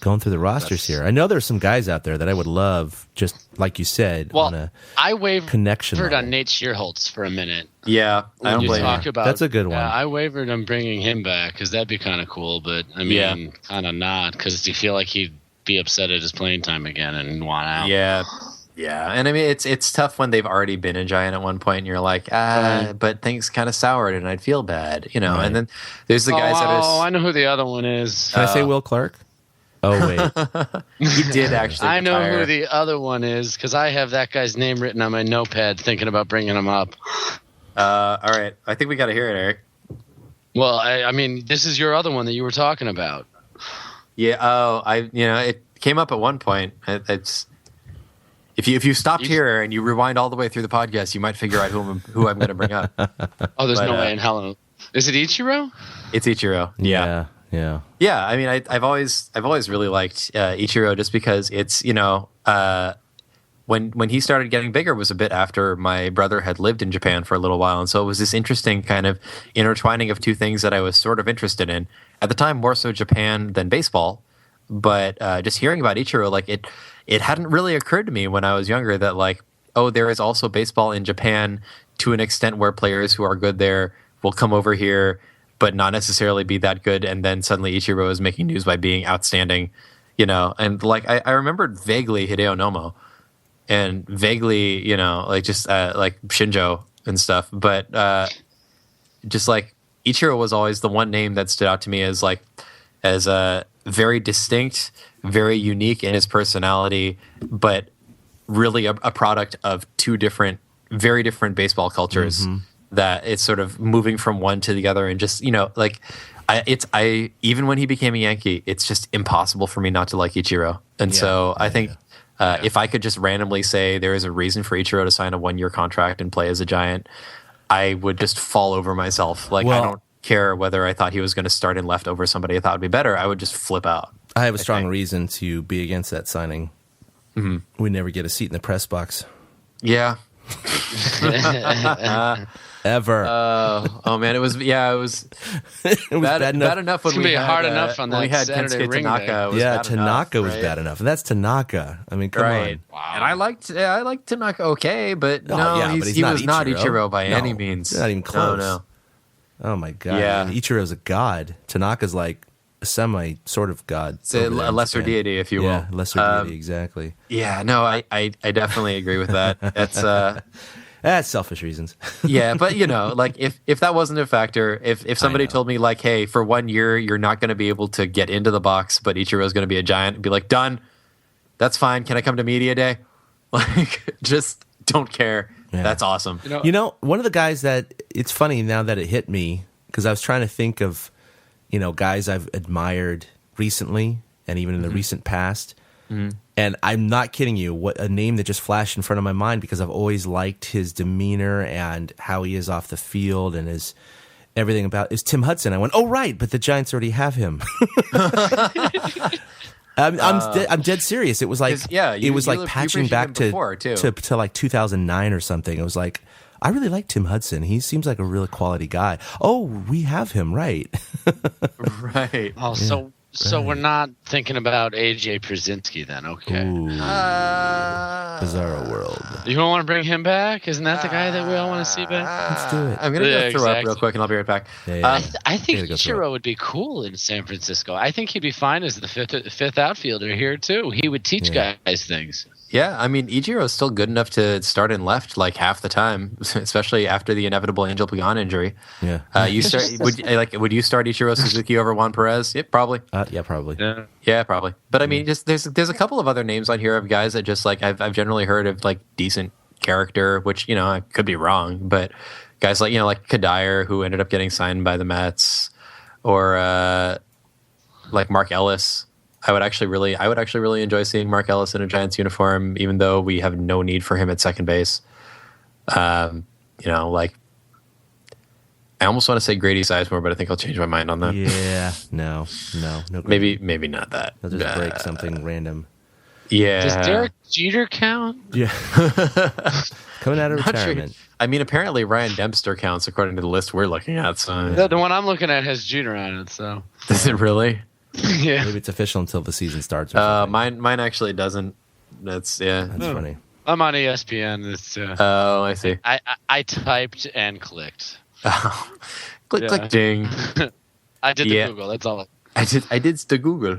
going through the rosters here. I know there's some guys out there that I would love, just like you said, on a I wavered connection level. on Nate Shearholtz for a minute. Yeah, I don't blame you. That's a good one. Yeah, I wavered on bringing him back because that'd be kind of cool, but I mean, kind of not, because you feel like he'd be upset at his playing time again and want out. Yeah. Yeah, and I mean it's tough when they've already been a Giant at one point, and you're like, but things kind of soured, and I'd feel bad, you know. Right. And then there's the guys that are. Oh, I know who the other one is. Can I say Will Clark? Oh wait, he did actually. I know retire. who the other one is because I have that guy's name written on my notepad, thinking about bringing him up. All right, I think we got to hear it, Eric. Well, I mean, this is your other one that you were talking about. Yeah. Oh, it came up at one point. It's. If you stopped here and you rewind all the way through the podcast, you might figure out who I'm going to bring up. Oh, there's no way in hell. Is it Ichiro? It's Ichiro. Yeah. I mean, I've always really liked Ichiro just because it's when he started getting bigger was a bit after my brother had lived in Japan for a little while, and so it was this interesting kind of intertwining of two things that I was sort of interested in at the time, more so Japan than baseball. But just hearing about Ichiro, like it hadn't really occurred to me when I was younger that like, oh, there is also baseball in Japan to an extent where players who are good there will come over here, but not necessarily be that good. And then suddenly Ichiro is making news by being outstanding, you know. And like I remembered vaguely Hideo Nomo and vaguely, you know, like just like Shinjo and stuff. But just like Ichiro was always the one name that stood out to me as a very distinct, very unique in his personality, but really a product of two very different baseball cultures. Mm-hmm. That it's sort of moving from one to the other, and just, you know, like I even when he became a Yankee, it's just impossible for me not to like Ichiro. And so I think if I could just randomly say there is a reason for Ichiro to sign a 1-year contract and play as a Giant, I would just fall over myself. Like, I don't care whether I thought he was going to start in left over somebody I thought would be better. I would just flip out. I have a strong reason to be against that signing. Mm-hmm. We never get a seat in the press box. Yeah. Ever. Oh man, it was bad enough when we had hard enough on that we had Saturday Kensuke ring Tanaka. Tanaka was right? bad enough. And that's Tanaka. I mean, come on. Wow. And I liked Tanaka okay, but but he was not Ichiro by no, any means. Not even close. No. Oh my god. Yeah. I mean, Ichiro's a god. Tanaka's like a semi sort of god. It's a lesser deity, if you will. Yeah, lesser deity, exactly. Yeah, no, I definitely agree with that. That's selfish reasons. Yeah, but you know, like if that wasn't a factor, if somebody told me like, hey, for 1 year you're not going to be able to get into the box, but Ichiro's going to be a Giant, I'd be like, done. That's fine. Can I come to media day? Like, just don't care. Yeah. That's awesome. You know, one of the guys that it's funny now that it hit me because I was trying to think of, you know, guys I've admired recently and even in the recent past. Mm-hmm. And I'm not kidding you, what a name that just flashed in front of my mind because I've always liked his demeanor and how he is off the field and his everything about is Tim Hudson. I went, oh right, but the Giants already have him. I'm dead serious. It was like it was like patching back to like 2009 or something. It was like I really like Tim Hudson. He seems like a really quality guy. Oh, we have him, right? Right. Oh, so we're not thinking about AJ Przinsky then, okay? Bizarro World. You don't want to bring him back? Isn't that the guy that we all want to see back? Let's do it. I'm going to go throw up real quick and I'll be right back. I think Ichiro would be cool in San Francisco. I think he'd be fine as the fifth outfielder here too. He would teach guys things. Yeah, I mean, Ichiro is still good enough to start in left like half the time, especially after the inevitable Angel Pagan injury. Yeah, would you start Ichiro Suzuki over Juan Perez? Yep, probably. Yeah, probably. Yeah, probably. But I mean, just there's a couple of other names on here of guys that just like I've generally heard of like decent character, which you know I could be wrong, but guys like like Kadire who ended up getting signed by the Mets, or like Mark Ellis. I would actually really enjoy seeing Mark Ellis in a Giants uniform, even though we have no need for him at second base. Like I almost want to say Grady Sizemore, but I think I'll change my mind on that. Yeah, no. Maybe not that. He'll just break something random. Yeah. Does Derek Jeter count? Yeah. Coming out of retirement. Sure. I mean, apparently Ryan Dempster counts according to the list we're looking at. So the one I'm looking at has Jeter on it. So does it really? Yeah. Maybe it's official until the season starts. Or something. Mine actually doesn't. That's That's funny. I'm on ESPN. It's Oh, I see. I typed and clicked. Click, Yeah. click, ding. I did Yeah. the Google. That's all. I did the Google.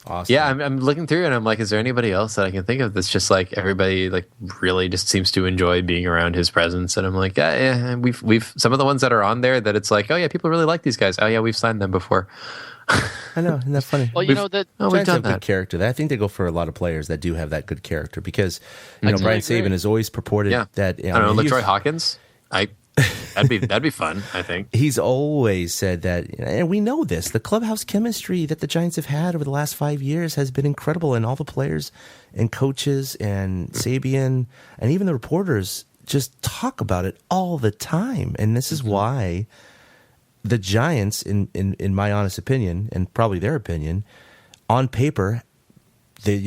Awesome. Yeah, I'm looking through and I'm like, is there anybody else that I can think of that's just like everybody like really just seems to enjoy being around his presence? And I'm like, yeah, we've some of the ones that are on there that it's like, oh yeah, people really like these guys. Oh yeah, we've signed them before. I know, isn't that funny? Well, you know that. Oh, we've Giants done have good that. character. I think they go for a lot of players that do have that good character because you know totally Brian agree. Saban has always purported Yeah. that I don't know, he's- LaTroy Hawkins. That'd be fun. I think. He's always said that, and we know this. The clubhouse chemistry that the Giants have had over the last 5 years has been incredible, and all the players and coaches and Sabian and even the reporters just talk about it all the time. And this is why the Giants, in my honest opinion, and probably their opinion, on paper, the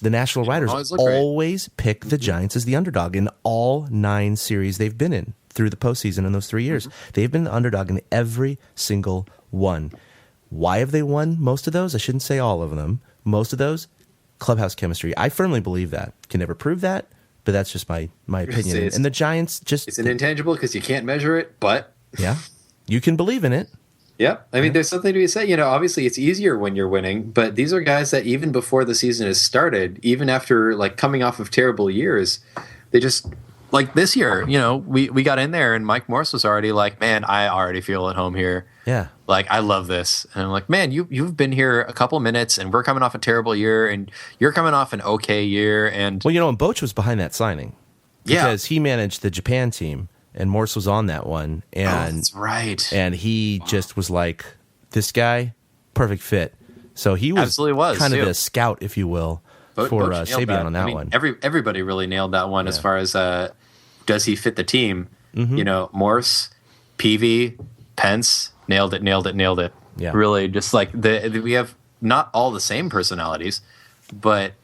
national writers always look great. always pick the Giants as the underdog in all 9 series they've been in through the postseason in those 3 years. They've been the underdog in every single one. Why have they won most of those? I shouldn't say all of them. Most of those, clubhouse chemistry. I firmly believe that. Can never prove that, but that's just my opinion. It's- And the Giants just, It's an intangible because you can't measure it, but yeah, you can believe in it. yeah, I mean, there's something to be said. Obviously, it's easier when you're winning, but these are guys that even before the season has started, even after like coming off of terrible years, they just Like this year, we got in there and Mike Morse was already like, man, I already feel at home here. Yeah. Like, I love this. And I'm like, man, you've been here a couple minutes and we're coming off a terrible year and you're coming off an okay year. And Well, and Boch was behind that signing Yeah. because he managed the Japan team and Morse was on that one. And that's right. And he just was like, this guy, perfect fit. So he was Absolutely was, kind of too. the scout, if you will, Bo- for Boch nailed Sabian on that I mean, one. Everybody really nailed that one as far as does he fit the team? Mm-hmm. Morse, Peavy, Pence nailed it. Yeah. Really, just like we have not all the same personalities, but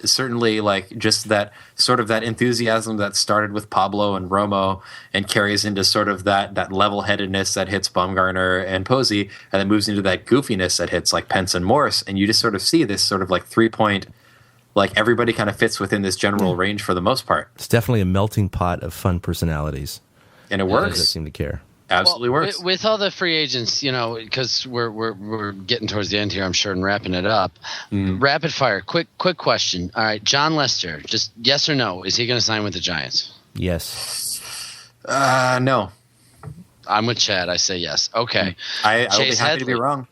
certainly like just that sort of that enthusiasm that started with Pablo and Romo and carries into sort of that level-headedness that hits Bumgarner and Posey, and then moves into that goofiness that hits like Pence and Morse, and you just sort of see this sort of like 3-point, like everybody kind of fits within this general range for the most part, It's definitely a melting pot of fun personalities. and it That works. seem to care. Absolutely Well, works. with all the free agents, because we're getting towards the end here, I'm sure, and wrapping it up. Rapid fire, quick question. All right, John Lester, just yes or no? Is he going to sign with the Giants? Yes. No, I'm with Chad. I say yes. Okay. I'll be Chase happy to be Headley. wrong.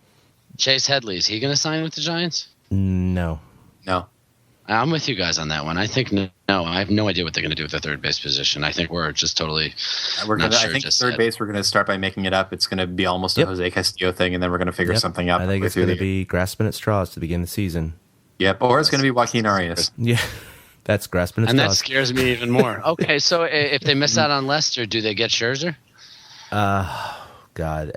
Chase Headley, is he going to sign with the Giants? No. No. I'm with you guys on that one. I think no. I have no idea what they're going to do with the third base position. I think we're just totally We're not gonna. sure I think just third yet. base. We're gonna start by making it up. It's gonna be almost Yep. a Jose Castillo thing, and then we're gonna figure Yep. something out. I think midway it's through going to the year. be grasping at straws to begin the season. Yep, or it's gonna be Joaquin Arias. Yeah. That's grasping at And that straws. scares me even more. Okay, so if they miss out on Lester, do they get Scherzer? God.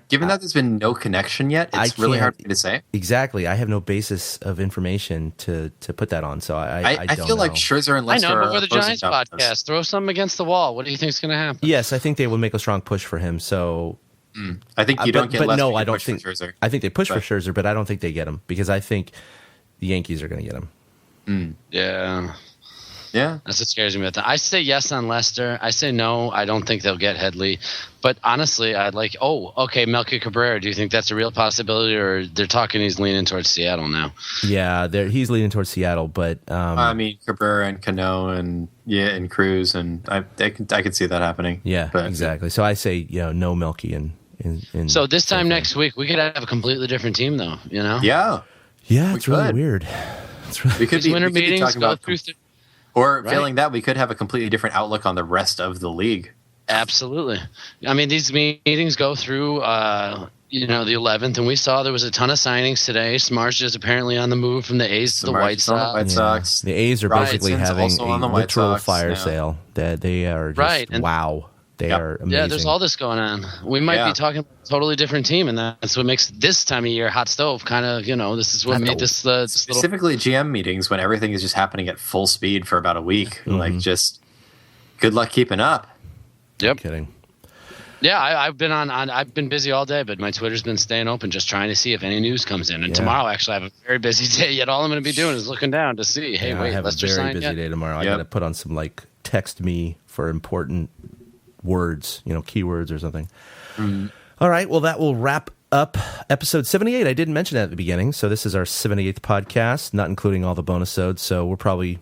Given that there's been no connection yet, it's I really can't- hard for me to say. Exactly. I have no basis of information to put that on, so I I don't feel know. like Scherzer and I Lester know, but are we're the opposing Giants dominoes. podcast. Throw something against the wall. What do you think is going to happen? Yes, I think they will make a strong push for him. So, I think you don't get but Lester. no, you I don't push for think. Scherzer. I think they push for But- Scherzer, but I don't think they get him because I think the Yankees are going to get him. Yeah, Yeah, that's what scares me about that. I say yes on Lester. I say no. I don't think they'll get Headley. But honestly, I'd like. Oh, okay, Melky Cabrera. Do you think that's a real possibility, or they're talking he's leaning towards Seattle now? Yeah, he's leaning towards Seattle, but I mean Cabrera and Cano and Cruz, and I could see that happening. yeah, but exactly. So I say no Melky and So this time next week, we could have a completely different team, though. Yeah, yeah, it's really could. weird. It's really we could These be, winter we could be meetings talking go about, through. or Right. failing that, we could have a completely different outlook on the rest of the league. Absolutely. I mean, these meetings go through, the 11th, and we saw there was a ton of signings today. Smarsh is apparently on the move from the A's to the Smarsh White is on the Sox. White Sox. The A's are Right, basically Robinson's having also on a the White literal Sox fire now. sale. That they are just Right, and- wow. They Yep. are amazing. Yeah, there's all this going on. We might Yeah. be talking about a totally different team, and that's what makes this time of year hot stove kind of, this is what made this little. Specifically GM meetings when everything is just happening at full speed for about a week. Mm-hmm. Like, just good luck keeping up. Yep. Kidding. Yeah, I've been busy all day, but my Twitter's been staying open, just trying to see if any news comes in. And tomorrow, actually, I have a very busy day. Yet all I'm going to be doing is looking down to see. Hey, wait, I have Lester a very signed busy yet? day tomorrow. Yep. I got to put on some text me for important words, keywords or something. All right, well, that will wrap up episode 78. I didn't mention that at the beginning, so this is our 78th podcast, not including all the bonus episodes. So we're probably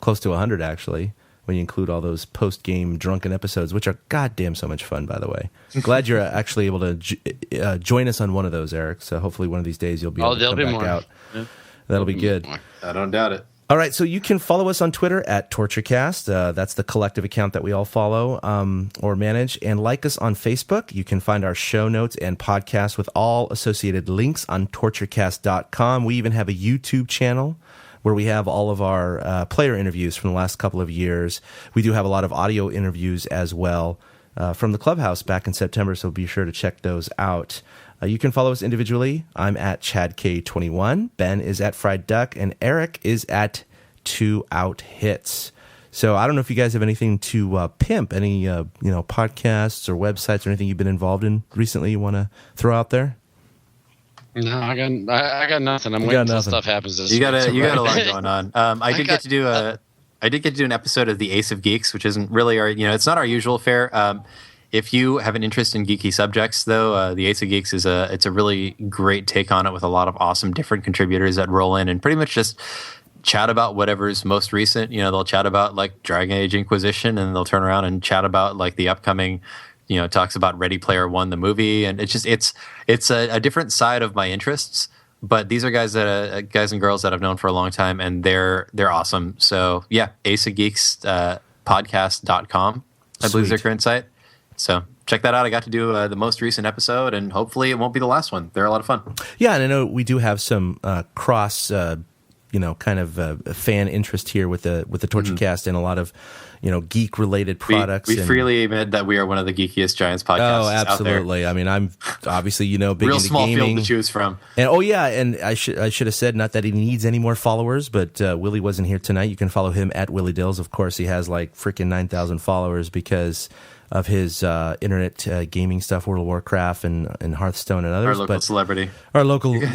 close to 100 actually, when you include all those post-game drunken episodes, which are goddamn so much fun, by the way. Glad you're actually able to join us on one of those, Eric. So hopefully one of these days you'll be able to come back out. Yeah. That'll be good. I don't doubt it. All right, so you can follow us on Twitter at TortureCast. That's the collective account that we all follow or manage. And like us on Facebook. You can find our show notes and podcasts with all associated links on torturecast.com. We even have a YouTube channel where we have all of our player interviews from the last couple of years. We do have a lot of audio interviews as well from the clubhouse back in September, so be sure to check those out. You can follow us individually. I'm at ChadK21. Ben is at Fried Duck, and Eric is at 2 Out Hits. So I don't know if you guys have anything to pimp, any podcasts or websites or anything you've been involved in recently you want to throw out there. No, I got nothing. I'm waiting until stuff happens. You got a lot going on. I did get to do an episode of the Ace of Geeks, which isn't really our, it's not our usual fare. If you have an interest in geeky subjects, though, the Ace of Geeks it's a really great take on it with a lot of awesome different contributors that roll in and pretty much just chat about whatever's most recent. They'll chat about Dragon Age Inquisition, and they'll turn around and chat about the upcoming. Talks about Ready Player One, the movie, and it's a different side of my interests. But these are guys and girls that I've known for a long time, and they're awesome. So yeah, Ace of Geeks podcast.com, I believe is their current site. So check that out. I got to do the most recent episode, and hopefully it won't be the last one. They're a lot of fun. Yeah, and I know we do have some cross, kind of fan interest here with the TortureCast and a lot of, geek related products. We freely admit that we are one of the geekiest Giants podcasts. Oh, absolutely. Out there. I mean, I'm obviously big real into small gaming. field to choose from. And and I should have said, not that he needs any more followers, but Willie wasn't here tonight. You can follow him at Willie Dills. Of course, he has freaking 9,000 followers because of his internet gaming stuff, World of Warcraft and Hearthstone and others. Our local celebrity. Our local, you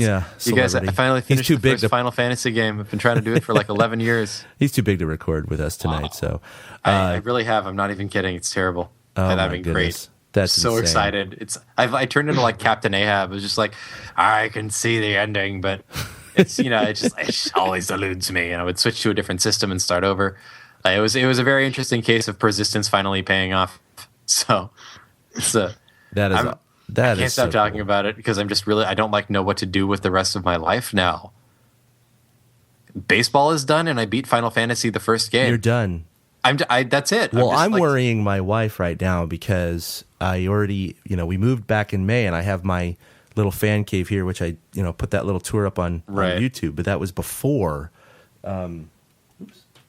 guys, I finally finished the first Final Fantasy game. I've been trying to do it for 11 years. He's too big to record with us tonight. Wow. So I really have. I'm not even kidding. It's terrible. Oh, and my I've been goodness. Great. That's so insane. Excited. I turned into Captain Ahab. It was just I can see the ending, but it's it just always eludes me. And I would switch to a different system and start over. It was a very interesting case of persistence finally paying off. So it's I can't stop talking about it because I'm just really I don't know what to do with the rest of my life now. Baseball is done, and I beat Final Fantasy the first game. You're done. That's it. Well, I'm worrying my wife right now because I already we moved back in May, and I have my little fan cave here, which I put that little tour up on YouTube. But that was before.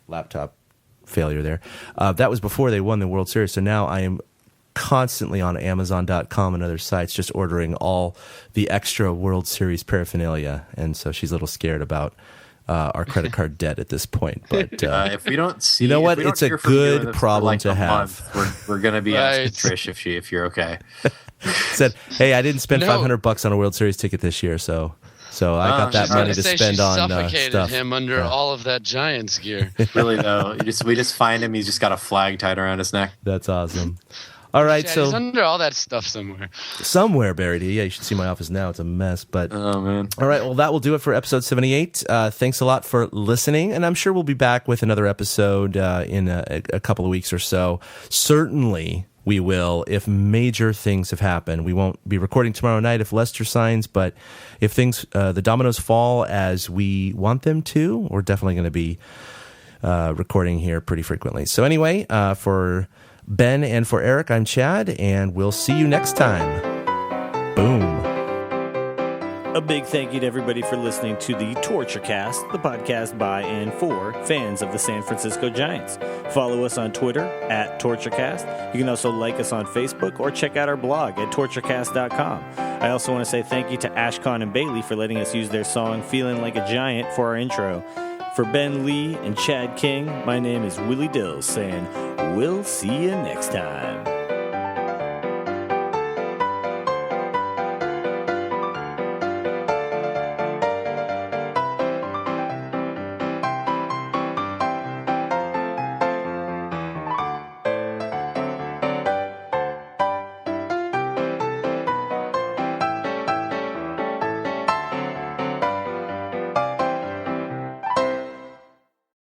Laptop failure there. That was before they won the World Series. So now I am constantly on Amazon.com and other sites just ordering all the extra World Series paraphernalia. And so she's a little scared about our credit card debt at this point. But if we don't see, it's a good problem to have. We're going to be asking Trish if you're okay. Said, hey, I didn't spend $500 on a World Series ticket this year, so I got that money to spend on suffocated stuff. him under all of that Giants gear. Really though, we just find him. He's just got a flag tied around his neck. That's awesome. All right, so he's under all that stuff somewhere buried. Yeah, you should see my office now; it's a mess. But oh man! All right, well, that will do it for episode 78. Thanks a lot for listening, and I'm sure we'll be back with another episode in a couple of weeks or so. Certainly, we will if major things have happened. We won't be recording tomorrow night if Lester signs, but if things the dominoes fall as we want them to, we're definitely going to be recording here pretty frequently. So anyway, for Ben and for Eric, I'm Chad, and we'll see you next time. Boom. A big thank you to everybody for listening to the TortureCast, the podcast by and for fans of the San Francisco Giants. Follow us on Twitter at TortureCast. You can also like us on Facebook or check out our blog at torturecast.com. I also want to say thank you to Ashcon and Bailey for letting us use their song Feeling Like a Giant for our intro. For Ben Lee and Chad King, my name is Willie Dills saying, we'll see you next time.